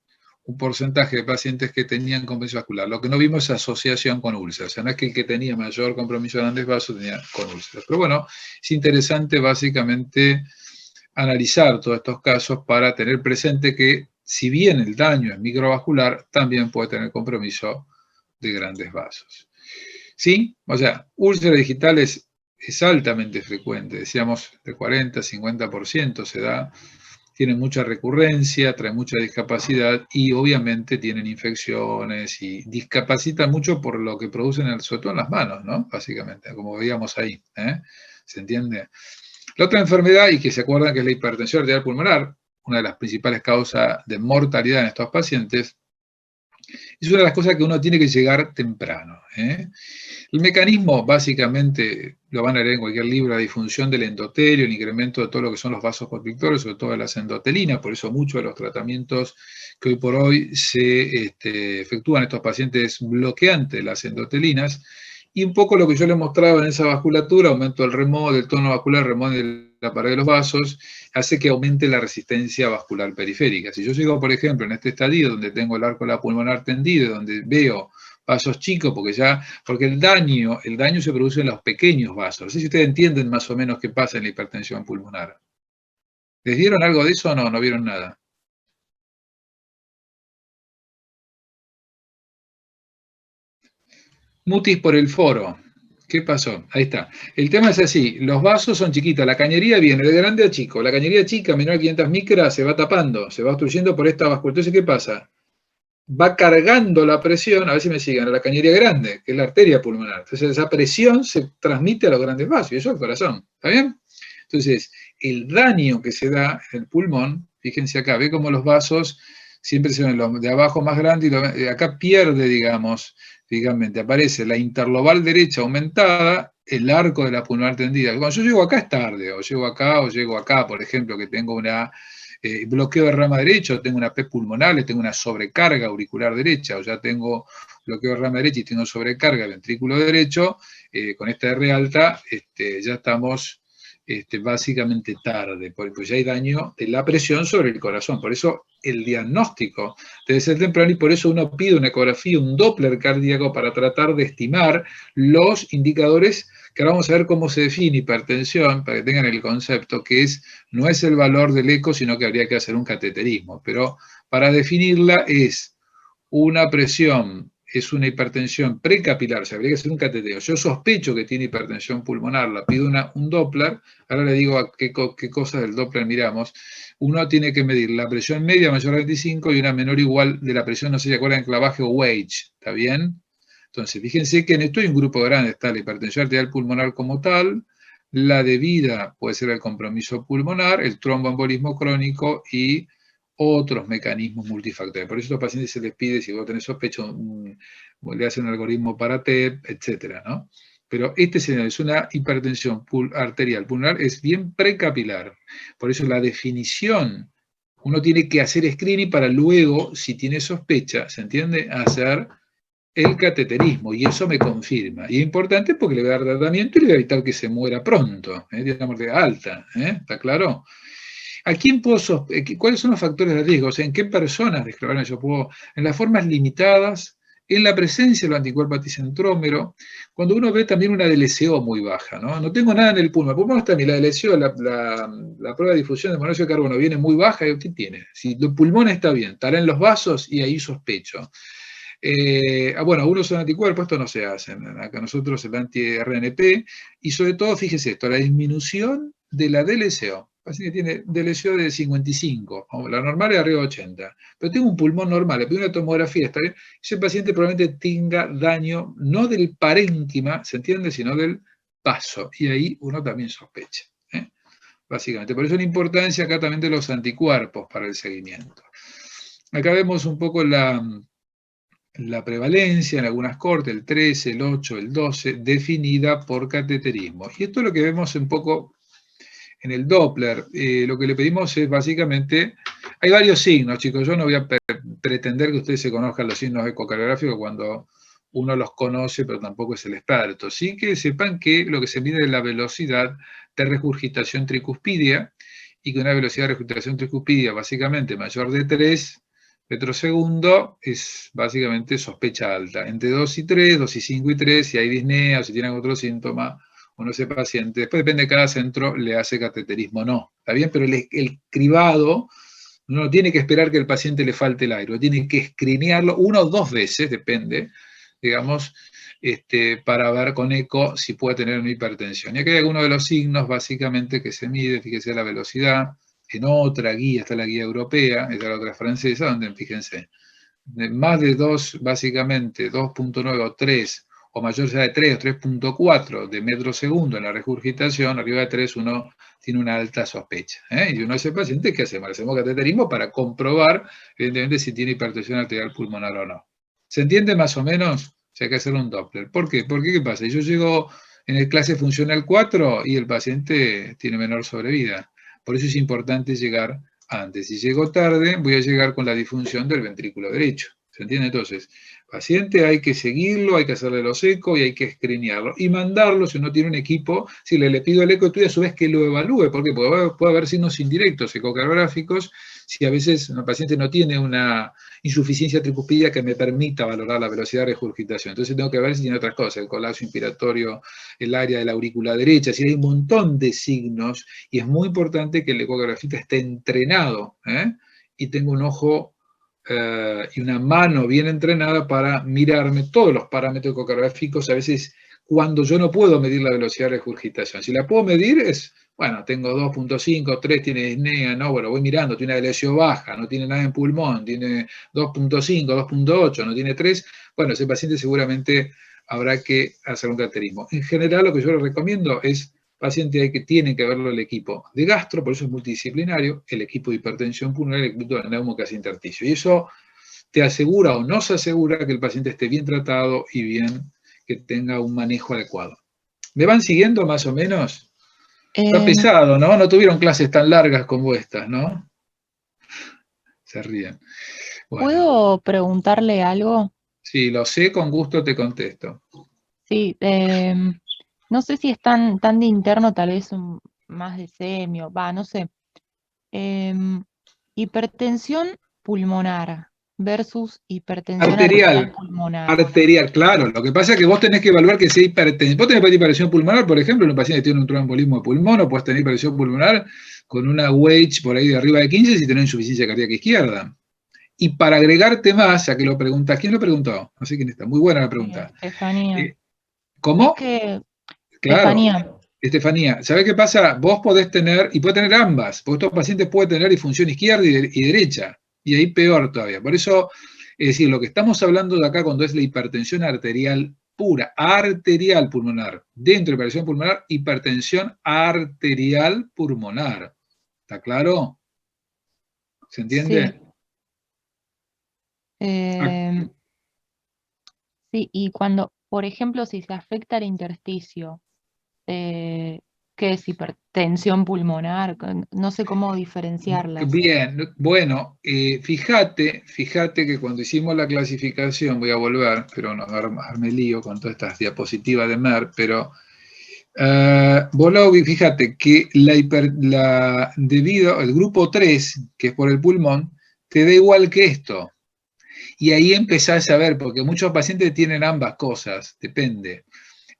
un porcentaje de pacientes que tenían compromiso vascular. Lo que no vimos es asociación con úlceras, o sea, no es que el que tenía mayor compromiso de grandes vasos tenía con úlceras. Pero bueno, es interesante básicamente analizar todos estos casos para tener presente que si bien el daño es microvascular, también puede tener compromiso de grandes vasos. ¿Sí? O sea, úlceras digitales es altamente frecuente, decíamos de 40-50% se da, tienen mucha recurrencia, traen mucha discapacidad y obviamente tienen infecciones y discapacitan mucho por lo que producen, sobre todo en las manos, ¿no? Básicamente, como veíamos ahí, ¿se entiende? La otra enfermedad, y que se acuerdan que es la hipertensión arterial pulmonar, una de las principales causas de mortalidad en estos pacientes, es una de las cosas que uno tiene que llegar temprano. El mecanismo, básicamente, lo van a leer en cualquier libro, la disfunción del endotelio, el incremento de todo lo que son los vasos constrictores, sobre todo de las endotelinas, por eso muchos de los tratamientos que hoy por hoy se efectúan en estos pacientes bloqueantes de las endotelinas, y un poco lo que yo les mostraba en esa vasculatura, aumento del remodo, del tono vascular, remodo de la pared de los vasos, hace que aumente la resistencia vascular periférica. Si yo llego, por ejemplo, en este estadio donde tengo el arco de la pulmonar tendido, donde veo vasos chicos, porque el daño se produce en los pequeños vasos. No sé si ustedes entienden más o menos qué pasa en la hipertensión pulmonar. ¿Les dieron algo de eso o no? ¿No vieron nada? Mutis por el foro. ¿Qué pasó? Ahí está. El tema es así, los vasos son chiquitos, la cañería viene de grande a chico, la cañería chica, menor a 500 micras, se va tapando, se va obstruyendo por esta vasculatura. Entonces, ¿qué pasa? Va cargando la presión, a ver si me siguen, a la cañería grande, que es la arteria pulmonar. Entonces esa presión se transmite a los grandes vasos, y eso es el corazón. ¿Está bien? Entonces, el daño que se da en el pulmón, fíjense acá, ve cómo los vasos siempre se ven los de abajo más grandes, y acá pierde, digamos, aparece la interlobal derecha aumentada, el arco de la pulmonar tendida. Cuando yo llego acá es tarde, o llego acá, por ejemplo, que tengo una bloqueo de rama derecho, tengo una P pulmonar, tengo una sobrecarga auricular derecha, o ya tengo bloqueo de rama derecha y tengo sobrecarga ventrículo derecho, con esta R alta, ya estamos básicamente tarde, porque ya hay daño de la presión sobre el corazón. Por eso el diagnóstico debe ser temprano y por eso uno pide una ecografía, un Doppler cardíaco para tratar de estimar los indicadores, que ahora vamos a ver cómo se define hipertensión, para que tengan el concepto, que no es el valor del eco, sino que habría que hacer un cateterismo. Pero para definirla es una presión, es una hipertensión precapilar, o sea, habría que hacer un cateteo. Yo sospecho que tiene hipertensión pulmonar, la pido un Doppler, ahora le digo a qué cosas del Doppler miramos. Uno tiene que medir la presión media mayor a 25 y una menor o igual de la presión, no sé si se acuerdan, clavaje o Wage, ¿está bien? Entonces, fíjense que en esto hay un grupo grande, está la hipertensión arterial pulmonar como tal, la debida puede ser el compromiso pulmonar, el tromboembolismo crónico y otros mecanismos multifactoriales. Por eso a los pacientes se les pide, si vos tenés sospecha, le hacen un algoritmo para TEP, etcétera, ¿no? Pero es una hipertensión arterial pulmonar, es bien precapilar. Por eso la definición, uno tiene que hacer screening para luego, si tiene sospecha, ¿se entiende?, hacer el cateterismo, y eso me confirma. Y es importante porque le voy a dar tratamiento y le voy a evitar que se muera pronto, de una muerte alta, ¿está claro? ¿A quién puedo ¿Cuáles son los factores de riesgo? O sea, ¿en qué personas yo puedo? En las formas limitadas, en la presencia del anticuerpo anticentrómero, cuando uno ve también una DLCO muy baja, ¿no? No tengo nada en el pulmón. El pulmón está bien, la DLCO, la prueba de difusión de monóxido de carbono viene muy baja, ¿qué tiene? Si el pulmón está bien, estará en los vasos y ahí sospecho. Bueno, algunos son anticuerpos, esto no se hace. Acá nosotros el anti-RNP, y sobre todo, fíjese esto, la disminución de la DLCO. paciente que tiene DLCO de 55, la normal es arriba de 80, pero tengo un pulmón normal, le pido una tomografía, está bien, ese paciente probablemente tenga daño, no del parénquima, ¿se entiende?, sino del vaso, y ahí uno también sospecha, básicamente. Por eso la importancia acá también de los anticuerpos para el seguimiento. Acá vemos un poco la prevalencia en algunas cortes, el 13, el 8, el 12, definida por cateterismo. Y esto es lo que vemos un poco en el Doppler. Lo que le pedimos es básicamente, hay varios signos, chicos, yo no voy a pretender que ustedes se conozcan los signos ecocardiográficos cuando uno los conoce, pero tampoco es el experto. Sí que sepan que lo que se mide es la velocidad de regurgitación tricuspidia, y que una velocidad de regurgitación tricuspidia básicamente mayor de 3 metros segundo es básicamente sospecha alta. Entre 2 y 3, 2 y 5 y 3, si hay disnea o si tienen otro síntoma, uno ese paciente, después depende de cada centro, le hace cateterismo o no. ¿Está bien? Pero el cribado, uno no tiene que esperar que el paciente le falte el aire, tiene que escrinearlo 1 o 2 veces, depende, digamos, para ver con eco si puede tener una hipertensión. Y aquí hay algunos de los signos básicamente que se mide, fíjese la velocidad. En otra guía, está la guía europea, esta la otra francesa, donde, fíjense, más de 2, básicamente, 2.9 o 3, o mayor sea de 3 o 3.4 de metro segundo en la regurgitación, arriba de 3 uno tiene una alta sospecha. Y uno de esos pacientes, ¿qué hacemos? Le hacemos cateterismo para comprobar, evidentemente, si tiene hipertensión arterial pulmonar o no. ¿Se entiende más o menos? Si hay que hacer un Doppler. ¿Por qué? Porque, ¿qué pasa? Yo llego en el clase funcional 4 y el paciente tiene menor sobrevida. Por eso es importante llegar antes. Si llego tarde, voy a llegar con la disfunción del ventrículo derecho. ¿Se entiende? Entonces, paciente hay que seguirlo, hay que hacerle los ecos y hay que escreenearlo. Y mandarlo, si uno tiene un equipo, si le pido el eco, tú a su vez que lo evalúe. ¿Por qué? Porque puede haber signos indirectos ecocardiográficos si a veces el paciente no tiene una insuficiencia tricuspidia que me permita valorar la velocidad de regurgitación. Entonces tengo que ver si tiene otras cosas, el colapso inspiratorio, el área de la aurícula derecha, si hay un montón de signos, y es muy importante que el ecografista esté entrenado, y tenga un ojo y una mano bien entrenada para mirarme todos los parámetros ecocardiográficos, a veces cuando yo no puedo medir la velocidad de regurgitación. Si la puedo medir es, bueno, tengo 2.5, 3, tiene disnea, no, bueno, voy mirando, tiene una DLCO baja, no tiene nada en pulmón, tiene 2.5, 2.8, no tiene 3, bueno, ese paciente seguramente habrá que hacer un cateterismo. En general, lo que yo le recomiendo es, paciente que tiene que verlo el equipo de gastro, por eso es multidisciplinario, el equipo de hipertensión pulmonar, el equipo de neumo que hace intersticio. Y eso te asegura o no se asegura que el paciente esté bien tratado y bien, que tenga un manejo adecuado. ¿Me van siguiendo más o menos? Está pesado, ¿no? No tuvieron clases tan largas como estas, ¿no? Se ríen. Bueno. ¿Puedo preguntarle algo? Sí, lo sé, con gusto te contesto. Sí, no sé si es tan de interno, tal vez más de semio, no sé. Hipertensión pulmonar versus hipertensión arterial pulmonar. Arterial, claro. Lo que pasa es que vos tenés que evaluar que sea hipertensión. Vos tenés hipertensión pulmonar, por ejemplo, en un paciente que tiene un tromboembolismo de pulmón, o puedes tener hipertensión pulmonar con una WAGE por ahí de arriba de 15 si tenés insuficiencia cardíaca izquierda. Y para agregarte más, ya que lo preguntas, ¿quién lo preguntó? No sé quién está. Muy buena la pregunta. Estefanía. ¿Cómo? Claro. Estefanía. Estefanía, ¿sabés qué pasa? Vos podés tener, y puede tener ambas, porque estos pacientes pueden tener disfunción izquierda y derecha, y ahí peor todavía. Por eso, es decir, lo que estamos hablando de acá cuando es la hipertensión arterial pura, arterial pulmonar, dentro de hipertensión pulmonar, hipertensión arterial pulmonar. ¿Está claro? ¿Se entiende? Sí. Sí, y cuando, por ejemplo, si se afecta el intersticio, ¿qué es hipertensión pulmonar? No sé cómo diferenciarlas. Bien, bueno, fíjate que cuando hicimos la clasificación, voy a volver, pero no arme lío con todas estas diapositivas de MER, pero fíjate que debido al grupo 3, que es por el pulmón, te da igual que esto. Y ahí empezás a ver, porque muchos pacientes tienen ambas cosas, depende.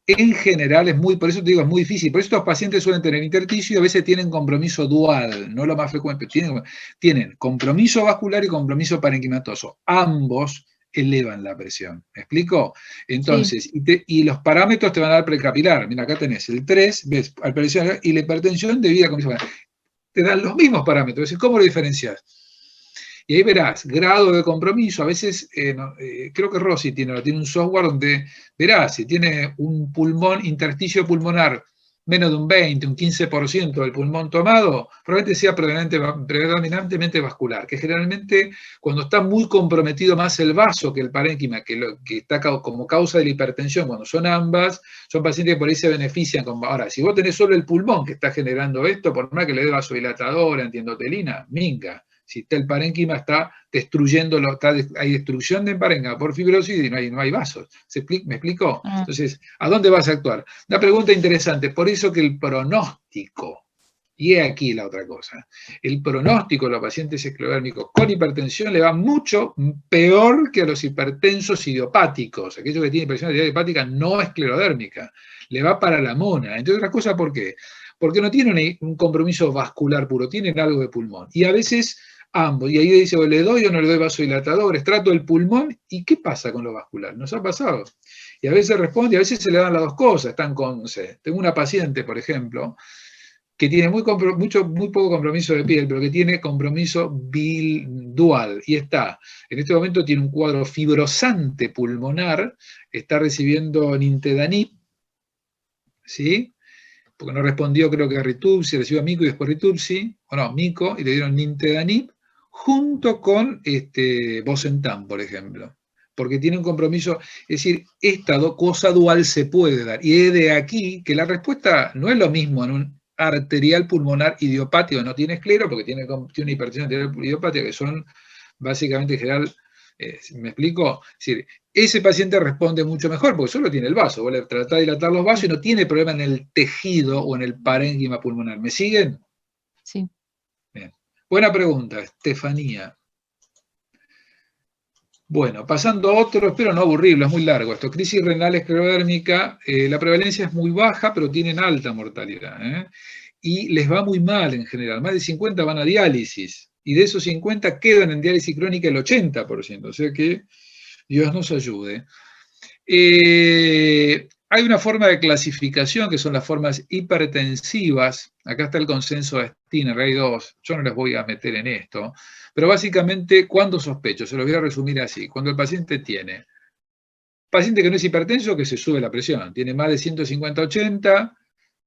En general por eso te digo, es muy difícil. Por eso estos pacientes suelen tener intersticio y a veces tienen compromiso dual, no lo más frecuente, tienen compromiso vascular y compromiso parenquimatoso. Ambos elevan la presión. ¿Me explico? Entonces, sí. Y los parámetros te van a dar precapilar. Mira, acá tenés el 3, ves, y la hipertensión debida a compromiso vascular. te dan los mismos parámetros. Es decir, ¿cómo lo diferencias? Y ahí verás, grado de compromiso, a veces, creo que Rossi tiene un software donde verás, si tiene un pulmón, intersticio pulmonar, menos de un 20, un 15% del pulmón tomado, probablemente sea predominantemente vascular, que generalmente cuando está muy comprometido más el vaso que el parénquima, que está como causa de la hipertensión, cuando son ambas, son pacientes que por ahí se benefician. Ahora, si vos tenés solo el pulmón que está generando esto, por más que le dé vasodilatador, antiendotelina, minga. Si el parénquima está destruyendo, hay destrucción de parénquima por fibrosis y no hay vasos. ¿Me explico? Entonces, ¿a dónde vas a actuar? Una pregunta interesante. Por eso que el pronóstico, y he aquí la otra cosa, el pronóstico de los pacientes esclerodérmicos con hipertensión le va mucho peor que a los hipertensos idiopáticos. Aquellos que tienen hipertensión idiopática no esclerodérmica. Le va para la mona. Entre otras cosas, ¿por qué? Porque no tienen un compromiso vascular puro, tienen algo de pulmón. Y a veces ambos. Y ahí dice, ¿le doy o no le doy vasodilatadores? Trato el pulmón, ¿y qué pasa con lo vascular? Nos ha pasado. Y a veces responde, y a veces se le dan las dos cosas. Están con, no sé, tengo una paciente, por ejemplo, que tiene muy poco compromiso de piel, pero que tiene compromiso dual. Y está, en este momento tiene un cuadro fibrosante pulmonar, está recibiendo nintedanib, ¿sí? Porque no respondió, creo que a Ritupsi, recibió a Mico y después Ritupsi, o no, Mico, y le dieron nintedanib, junto con Bosentan, por ejemplo, porque tiene un compromiso, es decir, esta cosa dual se puede dar, y es de aquí que la respuesta no es lo mismo en un arterial pulmonar idiopático, no tiene esclero, porque tiene hipertensión arterial idiopática, que son básicamente en general, ¿me explico? Es decir, ese paciente responde mucho mejor, porque solo tiene el vaso, vos le tratás de dilatar los vasos y no tiene problema en el tejido o en el parénquima pulmonar. ¿Me siguen? Sí. Bien. Buena pregunta, Estefanía. Bueno, pasando a otro, espero no aburrirlo, es muy largo esto. Crisis renal esclerodérmica, la prevalencia es muy baja, pero tienen alta mortalidad. Y les va muy mal en general. Más de 50 van a diálisis. Y de esos 50 quedan en diálisis crónica el 80%. O sea que Dios nos ayude. Hay una forma de clasificación que son las formas hipertensivas. Acá está el consenso de Steiner, hay dos. Yo no les voy a meter en esto. Pero básicamente, ¿cuándo sospecho? Se lo voy a resumir así. Cuando el paciente tiene, paciente que no es hipertenso, que se sube la presión, tiene más de 150-80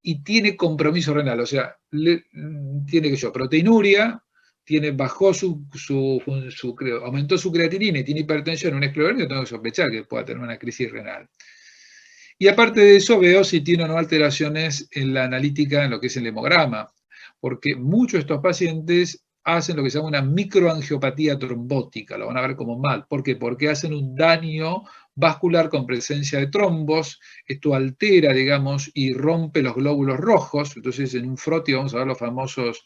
y tiene compromiso renal, o sea, tiene proteinuria, bajó aumentó su creatinina y tiene hipertensión, un esclerodérmico, tengo que sospechar que pueda tener una crisis renal. Y aparte de eso, veo si tiene o no alteraciones en la analítica, en lo que es el hemograma, porque muchos de estos pacientes hacen lo que se llama una microangiopatía trombótica, lo van a ver como mal. ¿Por qué? Porque hacen un daño vascular con presencia de trombos, esto altera, digamos, y rompe los glóbulos rojos, entonces en un frotio vamos a ver los famosos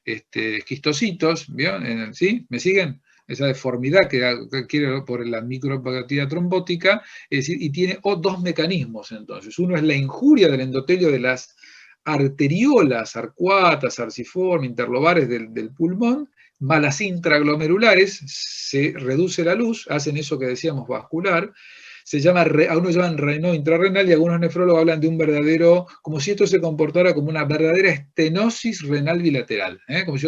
esquistocitos, ¿vieron? ¿Sí? ¿Me siguen? Esa deformidad que adquiere por la microangiopatía trombótica, es decir, y tiene dos mecanismos entonces. Uno es la injuria del endotelio de las arteriolas, arcuatas, arciformes, interlobares del pulmón, malas intraglomerulares, se reduce la luz, hacen eso que decíamos vascular, algunos llaman Raynaud intrarrenal y algunos nefrólogos hablan de un verdadero, como si esto se comportara como una verdadera estenosis renal bilateral, como si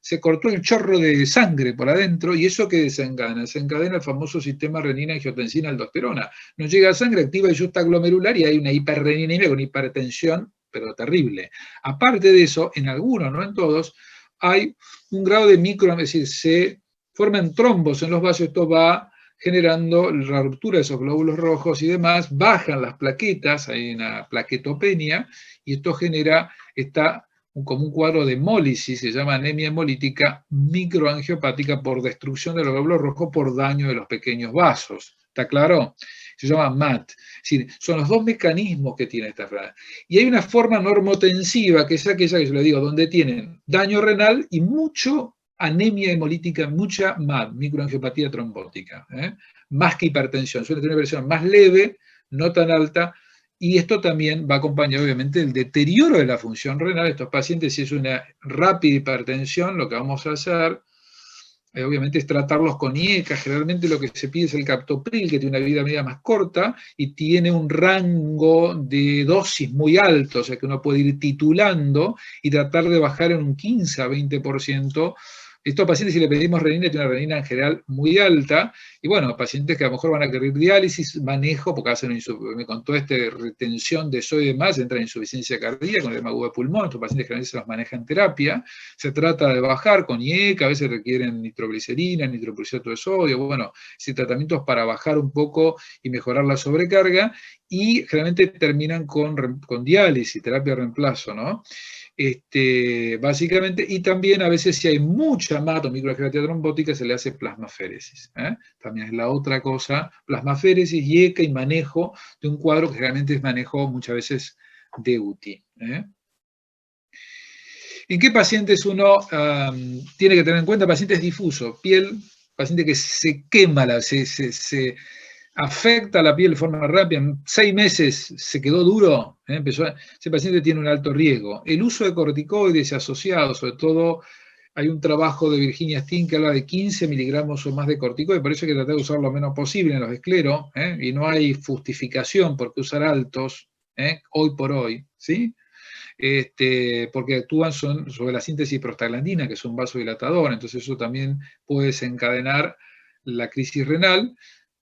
se cortó el chorro de sangre por adentro y eso que desencadena el famoso sistema renina-angiotensina-aldosterona. No llega a sangre, activa el justa glomerular y hay una hiperreninemia con hipertensión, pero terrible. Aparte de eso, en algunos, no en todos, hay un grado de es decir, se forman trombos en los vasos, esto va generando la ruptura de esos glóbulos rojos y demás, bajan las plaquetas, hay una plaquetopenia, y esto genera como un cuadro de hemólisis, se llama anemia hemolítica microangiopática por destrucción de los glóbulos rojos por daño de los pequeños vasos. ¿Está claro? Se llama MAT. Es decir, son los dos mecanismos que tiene esta enfermedad. Y hay una forma normotensiva, que es aquella que yo le digo, donde tienen daño renal y mucho anemia hemolítica, mucha MAD, microangiopatía trombótica, más que hipertensión. Suele tener una versión más leve, no tan alta, y esto también va acompañado obviamente del deterioro de la función renal. Estos pacientes, si es una rápida hipertensión, lo que vamos a hacer, obviamente es tratarlos con IECA. Generalmente lo que se pide es el captopril, que tiene una vida media más corta y tiene un rango de dosis muy alto, o sea que uno puede ir titulando y tratar de bajar en un 15 a 20%. Estos pacientes, si le pedimos renina, tienen una renina en general muy alta, y bueno, pacientes que a lo mejor van a querer diálisis, manejo, porque hacen con toda esta retención de sodio y demás, entran en insuficiencia cardíaca, con el edema agudo de pulmón. Estos pacientes generalmente se los maneja en terapia, se trata de bajar con IECA, a veces requieren nitroglicerina, nitroprusiato de sodio, bueno, tratamientos para bajar un poco y mejorar la sobrecarga, y generalmente terminan con diálisis, terapia de reemplazo, ¿no? Básicamente, y también a veces si hay mucha microangiopatía trombótica se le hace plasmaféresis. También es la otra cosa, plasmaféresis, IECA y manejo de un cuadro que generalmente es manejo muchas veces de UTI. ¿En qué pacientes uno tiene que tener en cuenta? Pacientes difusos, piel, paciente que se quema, se afecta la piel de forma rápida, en 6 meses se quedó duro, ese paciente tiene un alto riesgo. El uso de corticoides asociados, sobre todo hay un trabajo de Virginia Steen que habla de 15 miligramos o más de corticoides, por eso hay que tratar de usar lo menos posible en los escleros, y no hay justificación por qué usar altos, hoy por hoy, ¿sí? Porque actúan sobre la síntesis prostaglandina, que es un vasodilatador, entonces eso también puede desencadenar la crisis renal.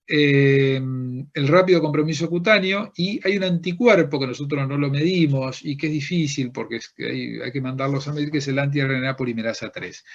El rápido compromiso cutáneo, y hay un anticuerpo que nosotros no lo medimos y que es difícil porque hay que mandarlos a medir, que es el anti-RNA polimerasa 3.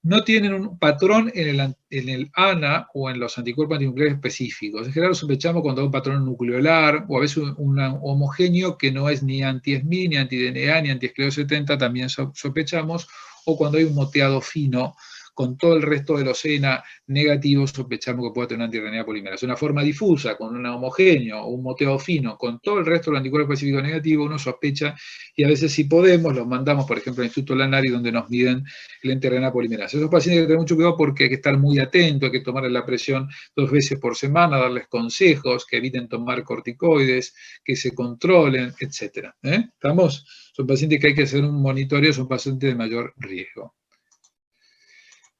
No tienen un patrón en el ANA o en los anticuerpos antinucleares específicos. En general sospechamos cuando hay un patrón nucleolar, o a veces un homogéneo que no es ni anti-SMI, ni anti-DNA, ni anti-esclerosis-70, también sospechamos, o cuando hay un moteado fino con todo el resto de los ENA negativos, sospechamos que puede tener una anti-RNA polimerasa. Una forma difusa, con un homogéneo o un moteado fino, con todo el resto de los anticuerpos específicos negativos, uno sospecha, y a veces si podemos, los mandamos, por ejemplo, al Instituto Lanari, donde nos miden el anti-RNA polimerasa. Esos pacientes hay que tener mucho cuidado porque hay que estar muy atento, hay que tomarles la presión 2 veces por semana, darles consejos, que eviten tomar corticoides, que se controlen, etc. ¿Estamos? Son pacientes que hay que hacer un monitoreo, son pacientes de mayor riesgo.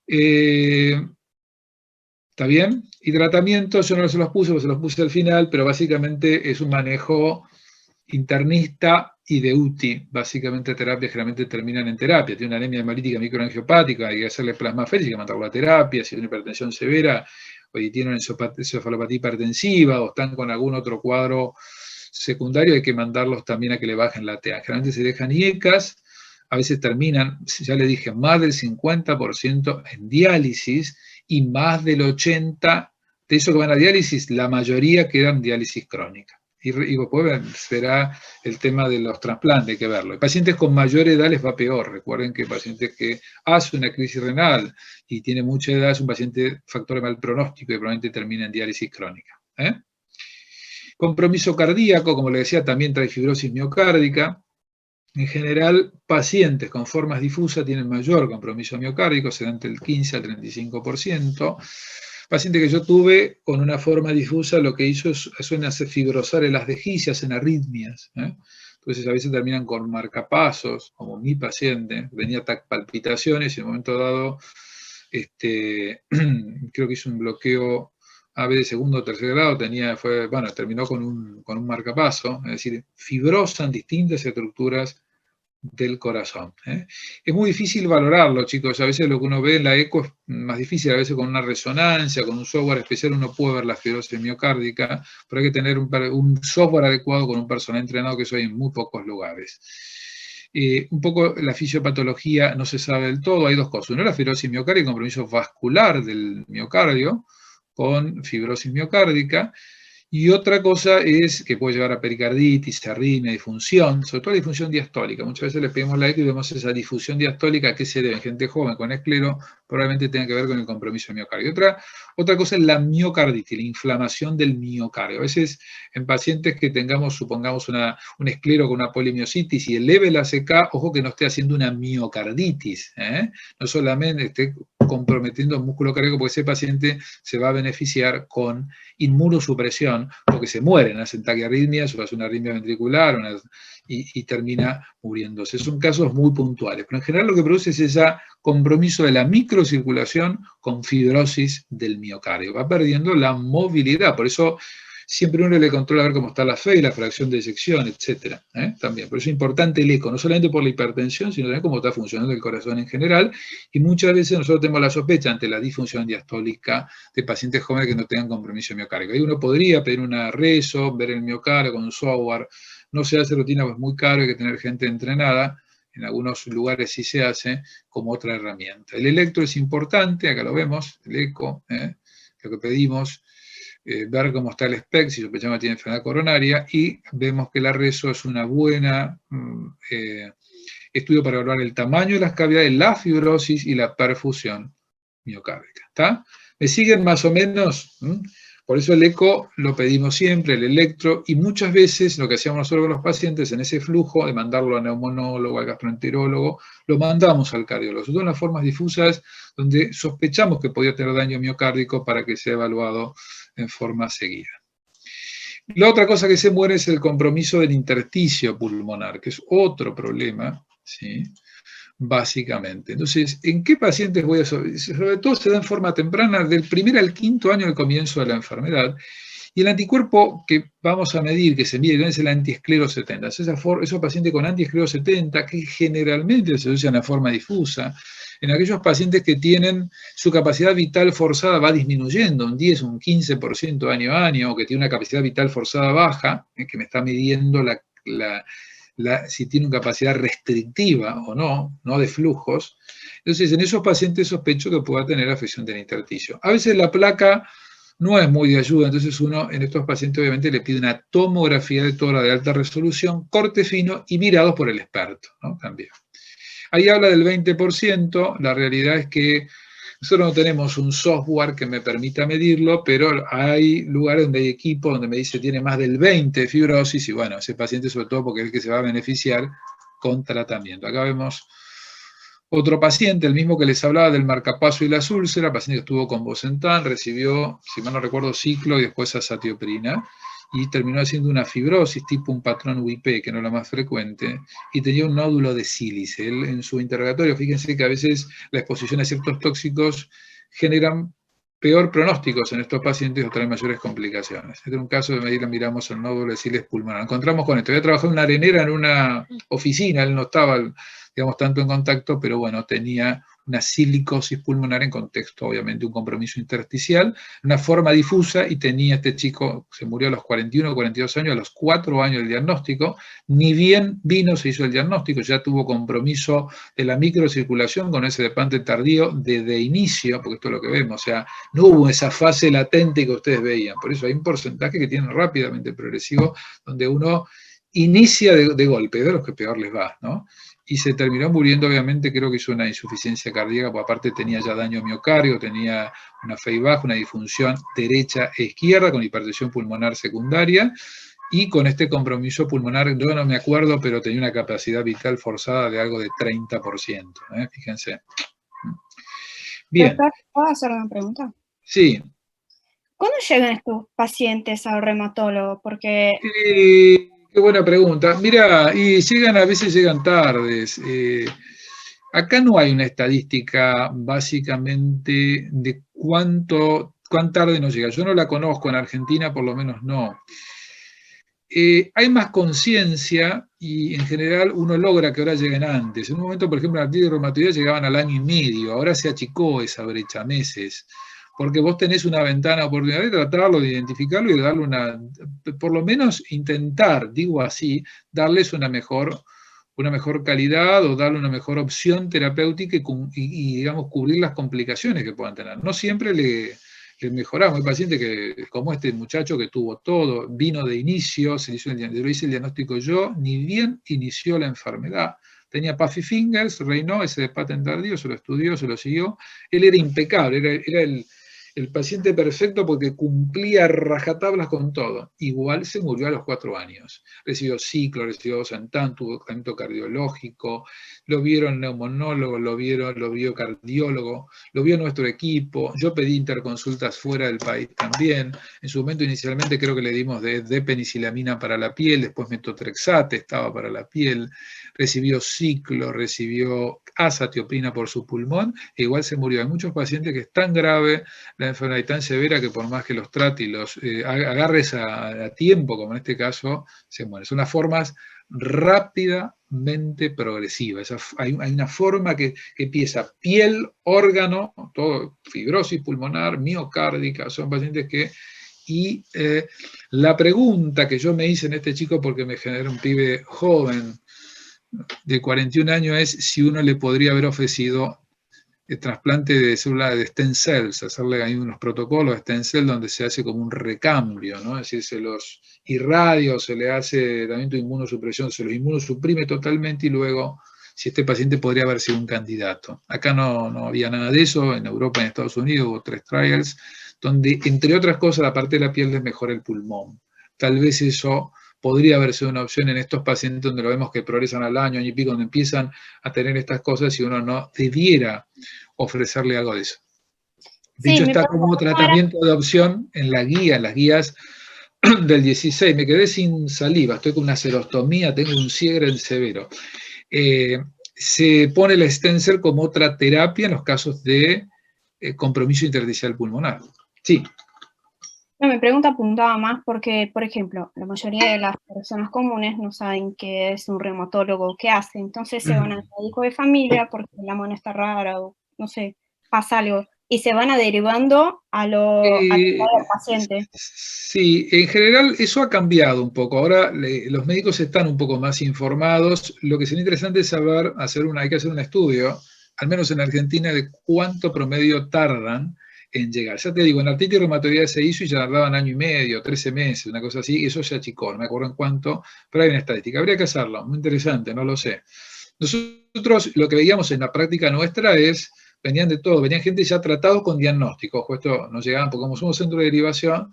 ¿Está bien? Y tratamiento, yo no se los puse, porque se los puse al final, pero básicamente es un manejo internista y de UTI. Básicamente terapias generalmente terminan en terapia. Tiene una anemia hemolítica microangiopática, hay que hacerle plasmaféresis, hay que mandarlo a terapia. Si tiene una hipertensión severa, o tiene una encefalopatía hipertensiva, o están con algún otro cuadro secundario, hay que mandarlos también a que le bajen la TA. Generalmente se dejan IECAS, a veces terminan, ya le dije, más del 50% en diálisis, y más del 80% de esos que van a diálisis, la mayoría quedan en diálisis crónica. Y después será el tema de los trasplantes, hay que verlo. En pacientes con mayor edad les va peor. Recuerden que pacientes que hace una crisis renal y tiene mucha edad es un paciente factor de mal pronóstico y probablemente termina en diálisis crónica. Compromiso cardíaco, como le decía, también trae fibrosis miocárdica. En general, pacientes con formas difusas tienen mayor compromiso miocárdico, será entre el 15 al 35%. Paciente que yo tuve con una forma difusa, lo que hizo es hacer fibrosar el haz de His y hacen arritmias. Entonces a veces terminan con marcapasos, como mi paciente, tenía palpitaciones y en un momento dado, creo que hizo un bloqueo AB de segundo o tercer grado, terminó con un marcapaso, es decir, fibrosan distintas estructuras del corazón. Es muy difícil valorarlo, chicos. A veces lo que uno ve en la eco es más difícil, a veces con una resonancia, con un software especial uno puede ver la fibrosis miocárdica, pero hay que tener un software adecuado con un personal entrenado, que eso hay en muy pocos lugares. Un poco la fisiopatología no se sabe del todo, hay dos cosas. Uno es la fibrosis miocárdica, compromiso vascular del miocardio, con fibrosis miocárdica, y otra cosa es que puede llevar a pericarditis, arritmia, disfunción, sobre todo la disfunción diastólica. Muchas veces le pedimos la eco y vemos esa disfunción diastólica. ¿A qué se debe? En gente joven con esclero probablemente tenga que ver con el compromiso de miocardio. Otra cosa es la miocarditis, la inflamación del miocardio. A veces en pacientes que tengamos, supongamos, un esclero con una polimiositis y eleve la ACK, ojo que no esté haciendo una miocarditis, no solamente esté comprometiendo el músculo cardíaco, porque ese paciente se va a beneficiar con inmunosupresión, porque se mueren, hacen taquiarritmias o hacen una arritmia ventricular, y termina muriéndose. Son casos muy puntuales, pero en general lo que produce es ese compromiso de la microcirculación con fibrosis del miocardio. Va perdiendo la movilidad, por eso siempre uno le controla a ver cómo está la fe y la fracción de eyección, etc. También, por eso es importante el eco, no solamente por la hipertensión, sino también cómo está funcionando el corazón en general, y muchas veces nosotros tenemos la sospecha ante la disfunción diastólica de pacientes jóvenes que no tengan compromiso miocárdico. Ahí uno podría pedir una reso, ver el miocardio con un software, no se hace rutina, pues es muy caro, hay que tener gente entrenada, en algunos lugares sí se hace como otra herramienta. El electro es importante, acá lo vemos, el eco, lo que pedimos, ver cómo está el SPECT, si sospechamos que tiene enfermedad coronaria, y vemos que la reso es una buena estudio para evaluar el tamaño de las cavidades, la fibrosis y la perfusión miocárdica. ¿Está? ¿Me siguen más o menos? Por eso el eco lo pedimos siempre, el electro, y muchas veces lo que hacíamos nosotros con los pacientes en ese flujo de mandarlo al neumonólogo, al gastroenterólogo, lo mandamos al cardiólogo, sobre todo en las formas difusas donde sospechamos que podía tener daño miocárdico para que sea evaluado en forma seguida. La otra cosa que se muere es el compromiso del intersticio pulmonar, que es otro problema, ¿sí? Básicamente. Entonces, ¿en qué pacientes voy a sobre todo se da en forma temprana, del primer al quinto año del comienzo de la enfermedad, y el anticuerpo que vamos a medir, que se mide, es el antiesclero 70. Esos pacientes con antiesclero 70, que generalmente se usan de forma difusa, en aquellos pacientes que tienen su capacidad vital forzada va disminuyendo, un 10, un 15% año a año, o que tiene una capacidad vital forzada baja, que me está midiendo si tiene una capacidad restrictiva o no de flujos. Entonces, en esos pacientes sospecho que pueda tener afección del intersticio. A veces la placa no es muy de ayuda, entonces uno en estos pacientes obviamente le pide una tomografía de tórax de alta resolución, corte fino y mirados por el experto, ¿no? También. Ahí habla del 20%, la realidad es que nosotros no tenemos un software que me permita medirlo, pero hay lugares donde hay equipos donde me dice tiene más del 20 de fibrosis, y bueno, ese paciente sobre todo porque es el que se va a beneficiar con tratamiento. Acá vemos otro paciente, el mismo que les hablaba del marcapaso y las úlceras, paciente que estuvo con Bosentan, recibió, si mal no recuerdo, ciclo y después azatioprina, y terminó haciendo una fibrosis tipo un patrón UIP, que no es la más frecuente, y tenía un nódulo de sílice. Él en su interrogatorio, fíjense que a veces la exposición a ciertos tóxicos generan peor pronósticos en estos pacientes o traen mayores complicaciones. Este es un caso de medir, miramos el nódulo de sílice pulmonar. Encontramos con esto. Había trabajado en una arenera en una oficina, él no estaba, digamos, tanto en contacto, pero bueno, tenía una silicosis pulmonar en contexto, obviamente, un compromiso intersticial, una forma difusa, y tenía este chico, se murió a los 41 o 42 años, a los 4 años del diagnóstico, ni bien vino, se hizo el diagnóstico, ya tuvo compromiso de la microcirculación con ese despante tardío desde inicio, porque esto es lo que vemos, o sea, no hubo esa fase latente que ustedes veían, por eso hay un porcentaje que tiene rápidamente progresivo, donde uno inicia de golpe, de los que peor les va, ¿no? Y se terminó muriendo, obviamente, creo que hizo una insuficiencia cardíaca, porque aparte tenía ya daño miocardio, tenía una FEI baja, una disfunción derecha e izquierda, con hipertensión pulmonar secundaria, y con este compromiso pulmonar, yo no me acuerdo, pero tenía una capacidad vital forzada de algo de 30%, fíjense. Bien. ¿Puedo hacer una pregunta? Sí. ¿Cuándo llegan estos pacientes al reumatólogo? Porque... Qué buena pregunta. Mira, y a veces llegan tardes. Acá no hay una estadística básicamente de cuán tarde nos llega. Yo no la conozco, en Argentina por lo menos no. Hay más conciencia y en general uno logra que ahora lleguen antes. En un momento, por ejemplo, en la artritis reumatoidea llegaban al año y medio, ahora se achicó esa brecha, meses. Porque vos tenés una ventana de oportunidad de tratarlo, de identificarlo y de darle por lo menos intentar, digo así, darles una mejor calidad o darle una mejor opción terapéutica y digamos, cubrir las complicaciones que puedan tener. No siempre le mejoramos. Hay pacientes que, como este muchacho que tuvo todo, vino de inicio, lo hice el diagnóstico yo, ni bien inició la enfermedad. Tenía Puffy Fingers, reinó ese de patent tardío, se lo estudió, se lo siguió. Él era impecable, era el paciente perfecto porque cumplía rajatablas con todo. Igual se murió a los 4 años. Recibió ciclo, recibió Santan, tuvo tratamiento cardiológico, lo vieron neumonólogo, lo vio cardiólogo, lo vio nuestro equipo. Yo pedí interconsultas fuera del país también. En su momento inicialmente creo que le dimos de penicilamina para la piel, después metotrexate estaba para la piel, recibió ciclo, recibió azatioprina por su pulmón, e igual se murió. Hay muchos pacientes que es tan grave la enfermedad y tan severa que por más que los trate y los agarres a tiempo, como en este caso, se mueren. Son unas formas rápidamente progresivas. Hay una forma que empieza piel, órgano, todo, fibrosis pulmonar, miocárdica, son pacientes que... Y la pregunta que yo me hice en este chico, porque me generó un pibe joven, de 41 años, es si uno le podría haber ofrecido el trasplante de células de stem cells, hacerle ahí unos protocolos de stem cell donde se hace como un recambio, ¿no? Es decir, se los irradia o se le hace tratamiento de inmunosupresión, se los inmunosuprime totalmente y luego, si este paciente podría haber sido un candidato. Acá no había nada de eso, en Europa y en Estados Unidos hubo 3 trials, donde, entre otras cosas, la parte de la piel les mejora el pulmón. Tal vez eso podría haber sido una opción en estos pacientes donde lo vemos que progresan al año y pico, donde empiezan a tener estas cosas y uno no debiera ofrecerle algo de eso. De hecho, está como tratamiento de opción en la guía, en las guías del 16. Me quedé sin saliva, estoy con una serostomía, tengo un Sjögren severo. Se pone la stem cell como otra terapia en los casos de compromiso intersticial pulmonar. Sí. No, mi pregunta apuntaba más porque, por ejemplo, la mayoría de las personas comunes no saben qué es un reumatólogo, qué hace. Entonces se van al médico de familia porque la mano está rara o, no sé, pasa algo. Y se van derivando al paciente. Sí, en general eso ha cambiado un poco. Ahora los médicos están un poco más informados. Lo que sería interesante es saber, hay que hacer un estudio, al menos en Argentina, de cuánto promedio tardan en llegar. Ya te digo, en artritis reumatoidea se hizo y ya tardaban 1 año y medio, 13 meses, una cosa así, y eso se achicó, no me acuerdo en cuánto, pero hay una estadística. Habría que hacerlo, muy interesante, no lo sé. Nosotros lo que veíamos en la práctica nuestra es, venían de todo, venían gente ya tratados con diagnóstico, ojo, esto nos llegaban, porque como somos centro de derivación,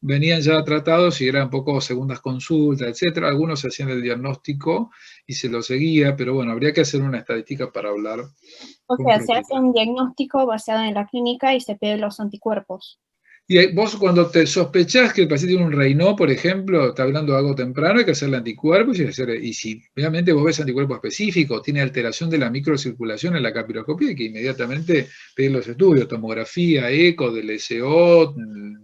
venían ya tratados y eran un poco segundas consultas, etcétera. Algunos hacían el diagnóstico y se lo seguía, pero bueno, habría que hacer una estadística para hablar. O sea, se hace un diagnóstico basado en la clínica y se piden los anticuerpos. Y vos cuando te sospechás que el paciente tiene un Raynaud, por ejemplo, está hablando de algo temprano, hay que hacerle anticuerpos y si realmente vos ves anticuerpo específico, tiene alteración de la microcirculación en la capiloscopía, hay que inmediatamente pedir los estudios, tomografía, eco, del SO,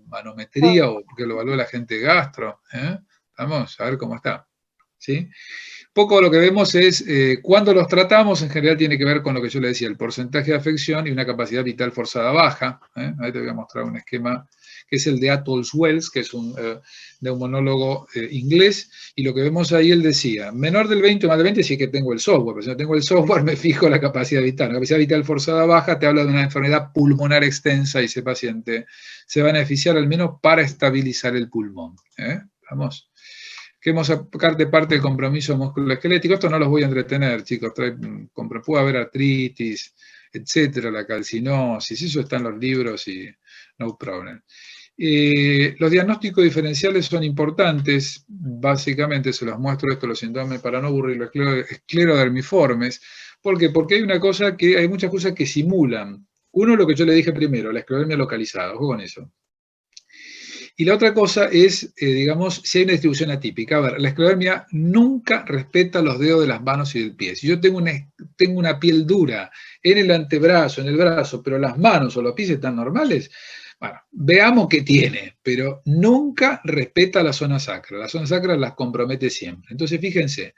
manometría, o que lo evalúe la gente gastro. Vamos a ver cómo está. ¿Sí? Poco lo que vemos es, cuando los tratamos, en general tiene que ver con lo que yo le decía, el porcentaje de afección y una capacidad vital forzada baja. Ahí te voy a mostrar un esquema que es el de Atolls Wells, que es un neumonólogo inglés, y lo que vemos ahí, él decía, menor del 20 o más del 20 sí que tengo el software, pero si no tengo el software me fijo la capacidad vital. La capacidad vital forzada baja te habla de una enfermedad pulmonar extensa y ese paciente se va a beneficiar al menos para estabilizar el pulmón. Vamos. Queremos sacar de parte el compromiso musculoesquelético. Esto no los voy a entretener, chicos. Puede haber artritis, etcétera, la calcinosis, eso está en los libros y no problem. Los diagnósticos diferenciales son importantes, básicamente se los muestro esto, los síntomas para no aburrir, los esclerodermiformes. ¿Por qué? Porque hay muchas cosas que simulan. Uno, lo que yo le dije primero, la esclerodermia localizada, ojo con eso. Y la otra cosa es, digamos, si hay una distribución atípica. A ver, la esclerodermia nunca respeta los dedos de las manos y del pie. Si yo tengo una piel dura en el antebrazo, en el brazo, pero las manos o los pies están normales, bueno, veamos qué tiene, pero nunca respeta la zona sacra. La zona sacra las compromete siempre. Entonces, fíjense,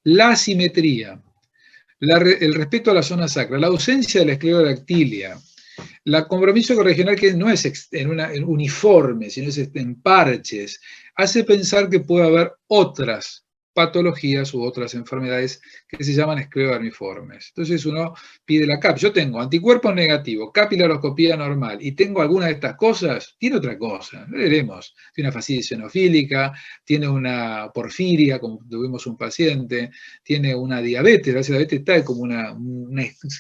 la asimetría, el respeto a la zona sacra, la ausencia de la esclerodactilia, el compromiso regional que no es en uniforme, sino es en parches, hace pensar que puede haber otras patologías u otras enfermedades que se llaman esclerodermiformes. Entonces uno pide la CAP. Yo tengo anticuerpos negativos, capilaroscopía normal, y tengo alguna de estas cosas, tiene otra cosa, lo veremos. Tiene una fascitis eosinofílica, tiene una porfiria, como tuvimos un paciente, tiene una diabetes, la diabetes está como una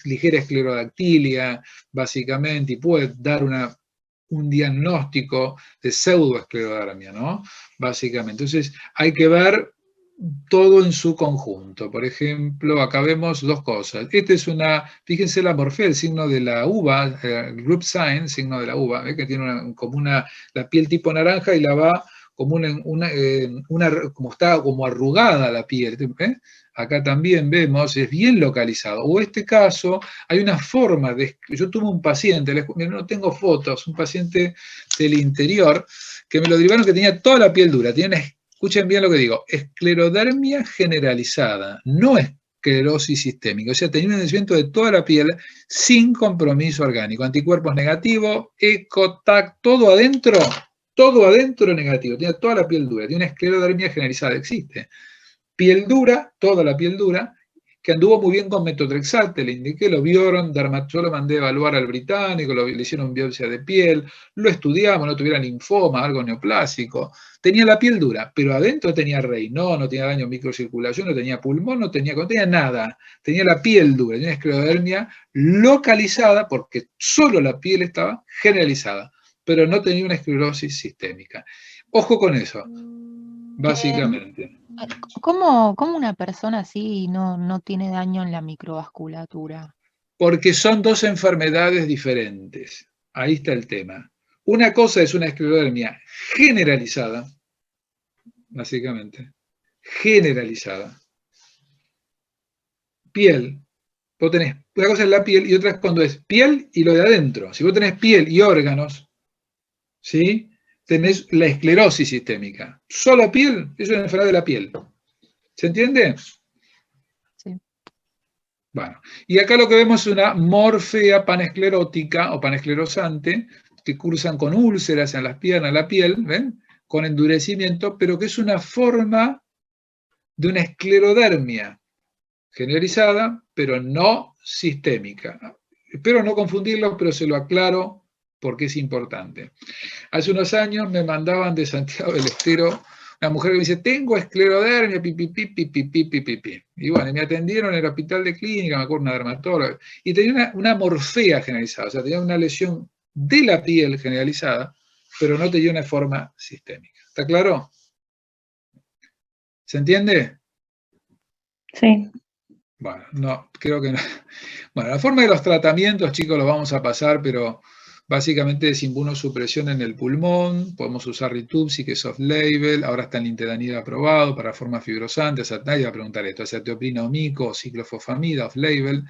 ligera esclerodactilia, básicamente, y puede dar una un diagnóstico de pseudoesclerodermia, ¿no? Básicamente. Entonces, hay que ver todo en su conjunto. Por ejemplo, acá vemos dos cosas. Este es fíjense la morfea, el signo de la uva, el group sign, signo de la uva, ¿ve? Que tiene la piel tipo naranja y la va como como está como arrugada la piel. ¿Eh? Acá también vemos, es bien localizado. O este caso, hay una forma yo tuve un paciente, no tengo fotos, un paciente del interior, que me lo derivaron que tenía toda la piel dura, escuchen bien lo que digo, esclerodermia generalizada, no esclerosis sistémica, o sea, tenía un endurecimiento de toda la piel sin compromiso orgánico, anticuerpos negativos, eco, TAC, todo adentro negativo, tenía toda la piel dura, tiene una esclerodermia generalizada, existe. Piel dura, toda la piel dura, que anduvo muy bien con metotrexate, le indiqué, lo vieron, yo lo mandé a evaluar al británico, le hicieron biopsia de piel, lo estudiamos, no tuviera linfoma, algo neoplásico, tenía la piel dura, pero adentro tenía no tenía daño microcirculación, no tenía pulmón, no tenía nada, tenía la piel dura, tenía esclerodermia localizada, porque solo la piel estaba generalizada, pero no tenía una esclerosis sistémica. Ojo con eso, básicamente. ¿Cómo una persona así no tiene daño en la microvasculatura? Porque son dos enfermedades diferentes. Ahí está el tema. Una cosa es una esclerodermia generalizada, básicamente. Generalizada. Piel. Una cosa es la piel y otra es cuando es piel y lo de adentro. Si vos tenés piel y órganos, ¿sí? Tenés la esclerosis sistémica. Solo piel es una enfermedad de la piel. ¿Se entiende? Sí. Bueno, y acá lo que vemos es una morfea panesclerótica o panesclerosante que cursan con úlceras en las piernas, la piel, ¿ven? Con endurecimiento, pero que es una forma de una esclerodermia generalizada, pero no sistémica. Espero no confundirlos, pero se lo aclaro porque es importante. Hace unos años me mandaban de Santiago del Estero una mujer que me dice, tengo esclerodermia, pipi. Y bueno, me atendieron en el hospital de clínica, me acuerdo, una dermatóloga, y tenía una morfea generalizada, o sea, tenía una lesión de la piel generalizada, pero no tenía una forma sistémica. ¿Está claro? ¿Se entiende? Sí. Bueno, no, creo que no. Bueno, la forma de los tratamientos, chicos, los vamos a pasar, pero básicamente es inmunosupresión en el pulmón, podemos usar Ritupsi, que es off-label, ahora está el Nintedanib aprobado para formas fibrosantes, nadie va a preguntar esto, acetoprina o mico, o ciclofosfamida, off-label.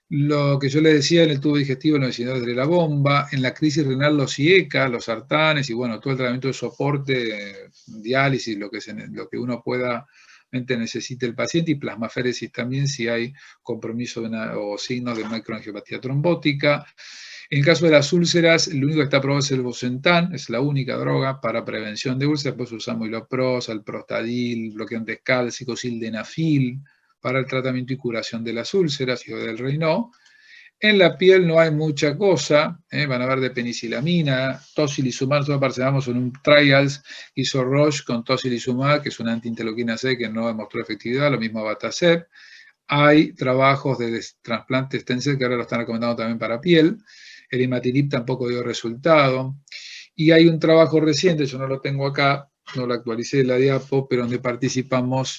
Lo que yo le decía en el tubo digestivo, en los incineradores de la bomba, en la crisis renal los IECA, los sartanes, y bueno, todo el tratamiento de soporte, diálisis, lo que uno pueda necesite el paciente, y plasmaféresis también si hay compromiso o signos de microangiopatía trombótica. En el caso de las úlceras, lo único que está aprobado es el Bosentan, es la única droga para prevención de úlceras, después usamos Ilopros, Alprostadil, bloqueantes cálcicos, sildenafil, para el tratamiento y curación de las úlceras y del Raynaud. En la piel no hay mucha cosa, van a ver de penicilamina, tocilizumab, nosotros participamos en un trials que hizo Roche con tocilizumab, que es una antiinterleuquina C que no demostró efectividad, lo mismo Abatacept. Hay trabajos de trasplante stem cell que ahora lo están recomendando también para piel. El imatinib tampoco dio resultado. Y hay un trabajo reciente, yo no lo tengo acá, no lo actualicé en la diapo, pero donde participamos,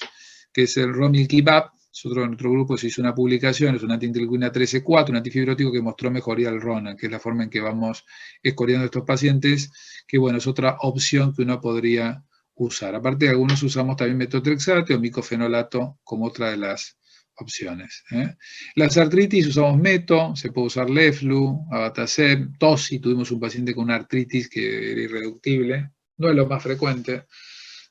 que es el Romilkibab. Nosotros en nuestro grupo se hizo una publicación, es una antiinterleuquina 13-4, un antifibrótico que mostró mejoría del RONA, que es la forma en que vamos escoriando a estos pacientes, que bueno, es otra opción que uno podría usar. Aparte, algunos usamos también metotrexate o micofenolato como otra de las opciones. Las artritis usamos meto, se puede usar Leflu, Abatacept, tosi, tuvimos un paciente con una artritis que era irreductible, no es lo más frecuente,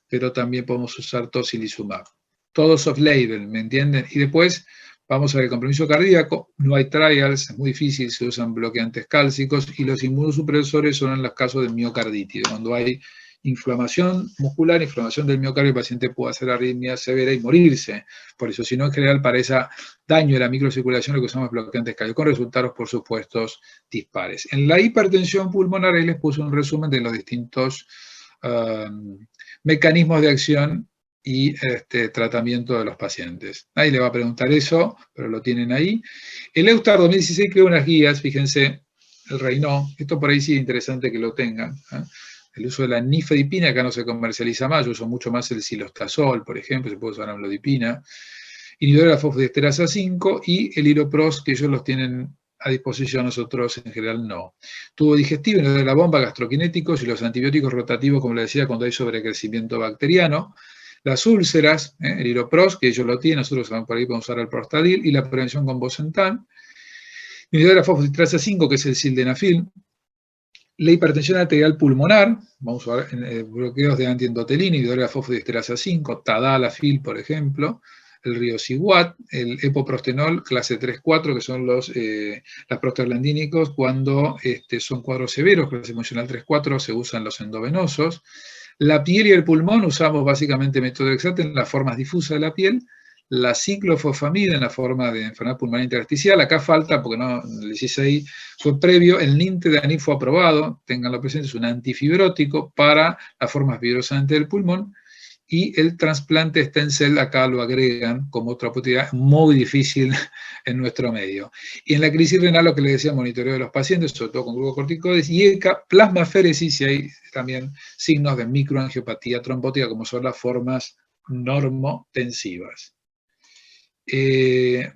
pero también podemos usar tocilizumab. Todos off-label, ¿me entienden? Y después vamos a ver el compromiso cardíaco, no hay trials, es muy difícil, se usan bloqueantes cálcicos, y los inmunosupresores son en los casos de miocarditis, cuando hay inflamación muscular, inflamación del miocardio, el paciente puede hacer arritmia severa y morirse. Por eso, si no, en general, para ese daño de la microcirculación, lo que usamos es bloqueantes cardíacos, con resultados, por supuesto, dispares. En la hipertensión pulmonar, ahí les puse un resumen de los distintos mecanismos de acción y tratamiento de los pacientes. Nadie le va a preguntar eso, pero lo tienen ahí. El EUSTAR 2016 creó unas guías, fíjense, el Raynaud. Esto por ahí sí es interesante que lo tengan. El uso de la nifedipina, acá no se comercializa más, yo uso mucho más el silostazol, por ejemplo, se puede usar amlodipina. Inhibidor de la fosfodiesterasa 5 y el Hiropros, que ellos los tienen a disposición, nosotros en general no. Tubo digestivo, inhibidor de la bomba, gastroquinéticos y los antibióticos rotativos, como le decía, cuando hay sobrecrecimiento bacteriano. Las úlceras, el Hiropros, que ellos lo tienen, nosotros por ahí podemos usar el Prostadil, y la prevención con Bosentan. Inhibidor de la fosfodiesterasa 5, que es el sildenafil. La hipertensión arterial pulmonar, vamos a ver bloqueos de antiendotelina, inhibidor de la fosfodiesterasa 5, tadalafil, por ejemplo, el riociguat, el epoprostenol clase 3-4, que son los prostaglandínicos cuando son cuadros severos, clase emocional 3-4, se usan los endovenosos. La piel y el pulmón usamos básicamente methotrexate en las formas difusas de la piel, la ciclofosfamida en la forma de enfermedad pulmonar intersticial. Acá falta, porque no, el 16 fue previo, el nintedanib fue aprobado, tenganlo presente, es un antifibrótico para las formas fibrosantes del pulmón, y el trasplante stem cell acá lo agregan como otra oportunidad muy difícil en nuestro medio. Y en la crisis renal, lo que les decía, monitoreo de los pacientes, sobre todo con glucocorticoides, y ECA, plasmaféresis, y hay también signos de microangiopatía trombótica, como son las formas normotensivas.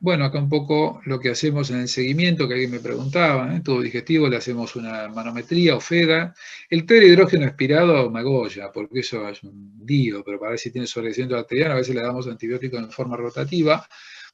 Bueno, acá un poco lo que hacemos en el seguimiento, que alguien me preguntaba, tubo digestivo, le hacemos una manometría o FEDA. El hidrógeno expirado magoya, porque eso es un lío, pero para ver si tiene sobrecrecimiento bacteriano, a veces le damos antibióticos en forma rotativa.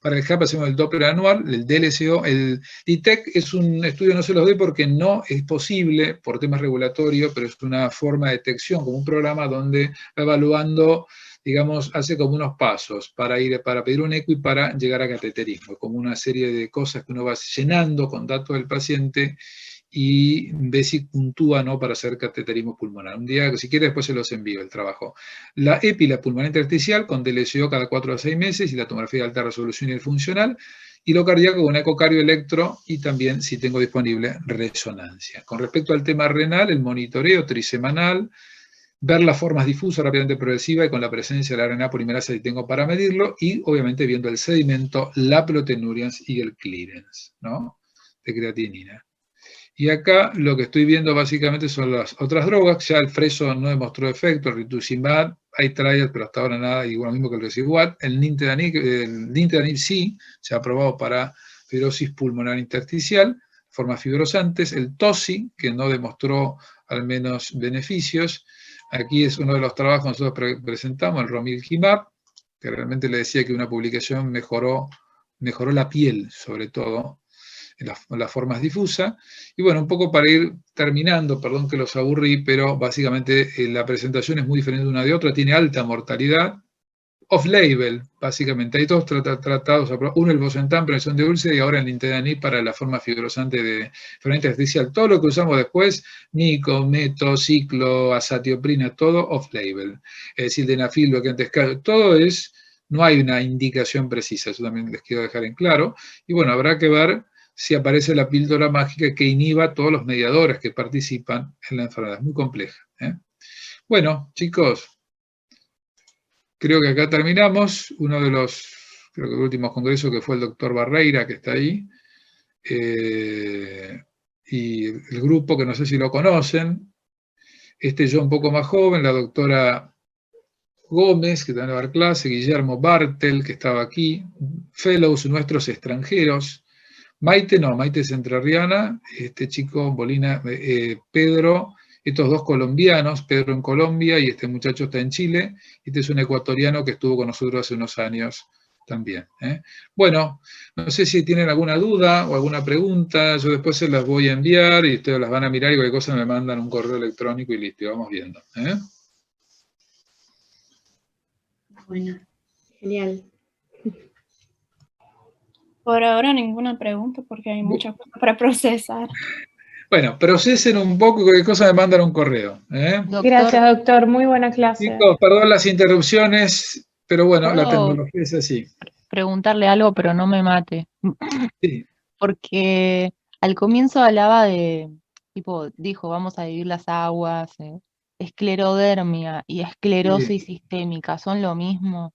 Para el HAP hacemos el Doppler anual, el DLCO, el DITEC es un estudio, no se los doy porque no es posible por temas regulatorios, pero es una forma de detección, como un programa donde va evaluando, digamos, hace como unos pasos para pedir un eco y para llegar a cateterismo, como una serie de cosas que uno va llenando con datos del paciente y ve si puntúa, ¿no?, para hacer cateterismo pulmonar. Un día, si quiere, después se los envío el trabajo. La EPI, la pulmonar intersticial, con DLCO cada 4 a 6 meses, y la tomografía de alta resolución y el funcional, y lo cardíaco con ecocardioelectro, y también, si tengo disponible, resonancia. Con respecto al tema renal, el monitoreo trisemanal, ver las formas difusas rápidamente progresivas y con la presencia de la RNA polimerasa si tengo para medirlo, y obviamente viendo el sedimento, la proteinurias y el clearance, ¿no?, de creatinina. Y acá lo que estoy viendo básicamente son las otras drogas. Ya el freso no demostró efecto, el rituximab, hay trials, pero hasta ahora nada, igual mismo que el Resiguat. El nintedanib sí, se ha aprobado para fibrosis pulmonar intersticial, formas fibrosantes. El TOSI, que no demostró al menos beneficios. Aquí es uno de los trabajos que nosotros presentamos, el romilgimab, que realmente le decía que una publicación mejoró la piel, sobre todo, en las formas difusas. Y bueno, un poco para ir terminando, perdón que los aburrí, pero básicamente la presentación es muy diferente de una de otra, tiene alta mortalidad, off-label, básicamente. Hay dos tratados, uno el Bosentan, prevención de úlcera, y ahora el nintedanib para la forma fibrosante de enfermedad intersticial. Todo lo que usamos después, nico, meto, ciclo, azatioprina, todo off-label. Sildenafil, lo que antes, todo es, no hay una indicación precisa, eso también les quiero dejar en claro. Y bueno, habrá que ver si aparece la píldora mágica que inhiba a todos los mediadores que participan en la enfermedad. Es muy compleja. Bueno, chicos, creo que acá terminamos. Uno de los, creo que últimos congresos, que fue el doctor Barreira, que está ahí, y el grupo, que no sé si lo conocen, yo un poco más joven, la doctora Gómez, que también va a dar clase, Guillermo Bartel, que estaba aquí, fellows nuestros extranjeros, Maite es entrerriana, este chico Bolina, Pedro, estos dos colombianos, Pedro en Colombia y este muchacho está en Chile, este es un ecuatoriano que estuvo con nosotros hace unos años también. Bueno, no sé si tienen alguna duda o alguna pregunta, yo después se las voy a enviar y ustedes las van a mirar y cualquier cosa me mandan un correo electrónico y listo, vamos viendo. Bueno, genial. Por ahora ninguna pregunta porque hay muchas cosas para procesar. Bueno, procesen un poco y cualquier cosa me mandan un correo. Doctor, Gracias, doctor. Muy buena clase. Chicos, perdón las interrupciones, pero bueno, la ¿puedo tecnología es así. preguntarle algo, pero no me mate? Sí. Porque al comienzo hablaba de, tipo, dijo, vamos a dividir las aguas, esclerodermia y esclerosis sistémica, ¿son lo mismo?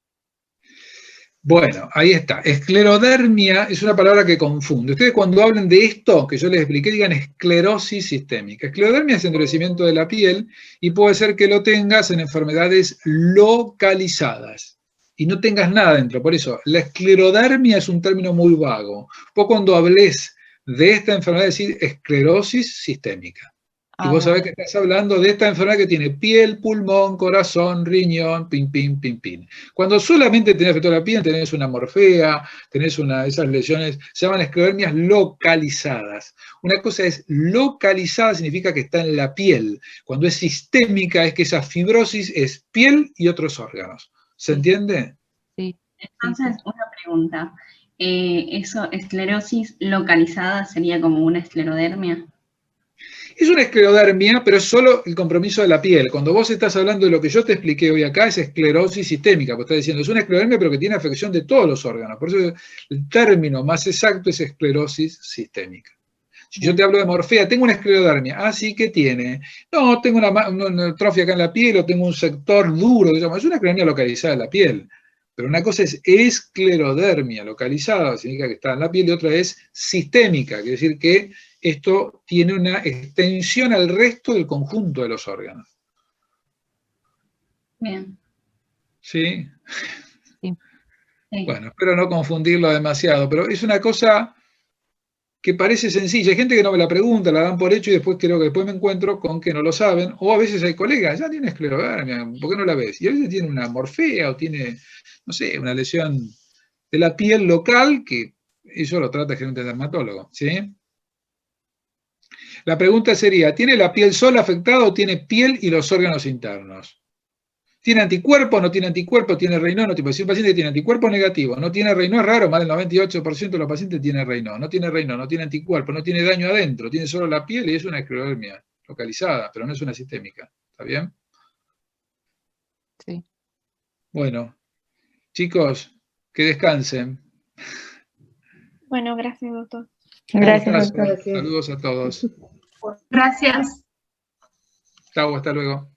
Bueno, ahí está. Esclerodermia es una palabra que confunde. Ustedes cuando hablen de esto que yo les expliqué, digan esclerosis sistémica. Esclerodermia es endurecimiento de la piel y puede ser que lo tengas en enfermedades localizadas y no tengas nada dentro. Por eso, la esclerodermia es un término muy vago. Vos cuando hables de esta enfermedad decís esclerosis sistémica. Y vos sabés que estás hablando de esta enfermedad que tiene piel, pulmón, corazón, riñón, pin, pin, pin, pin. Cuando solamente tenés afectado la piel, tenés una morfea, tenés esas lesiones, se llaman esclerodermias localizadas. Una cosa es localizada, significa que está en la piel. Cuando es sistémica, es que esa fibrosis es piel y otros órganos. ¿Se entiende? Sí. Entonces, una pregunta. ¿Esclerosis localizada sería como una esclerodermia? Es una esclerodermia, pero es solo el compromiso de la piel. Cuando vos estás hablando de lo que yo te expliqué hoy acá, es esclerosis sistémica, porque estás diciendo, es una esclerodermia, pero que tiene afección de todos los órganos. Por eso el término más exacto es esclerosis sistémica. Si yo te hablo de morfea, tengo una esclerodermia. Ah, sí, ¿qué tiene? No, tengo una atrofia acá en la piel o tengo un sector duro. Digamos. Es una esclerodermia localizada en la piel. Pero una cosa es esclerodermia localizada, significa que está en la piel, y otra es sistémica, quiere decir que esto tiene una extensión al resto del conjunto de los órganos. Bien. ¿Sí? Sí. Bueno, espero no confundirlo demasiado, pero es una cosa que parece sencilla. Hay gente que no me la pregunta, la dan por hecho y después creo que después me encuentro con que no lo saben. O a veces hay colegas, ya tiene esclerodermia, ¿por qué no la ves? Y a veces tiene una morfea o tiene, no sé, una lesión de la piel local que eso lo trata generalmente el dermatólogo, ¿sí? La pregunta sería, ¿tiene la piel sola afectada o tiene piel y los órganos internos? ¿Tiene anticuerpo o no tiene anticuerpo? ¿Tiene Raynaud? No, tipo, si un paciente tiene anticuerpo negativo, no tiene Raynaud, es raro, más del 98% de los pacientes tiene Raynaud. No tiene Raynaud, no tiene anticuerpo, no tiene daño adentro, tiene solo la piel y es una esclerodermia localizada, pero no es una sistémica. ¿Está bien? Sí. Bueno, chicos, que descansen. Bueno, gracias, doctor. Gracias, Un gustazo. doctor. Saludos a todos. Gracias. Chau, hasta luego.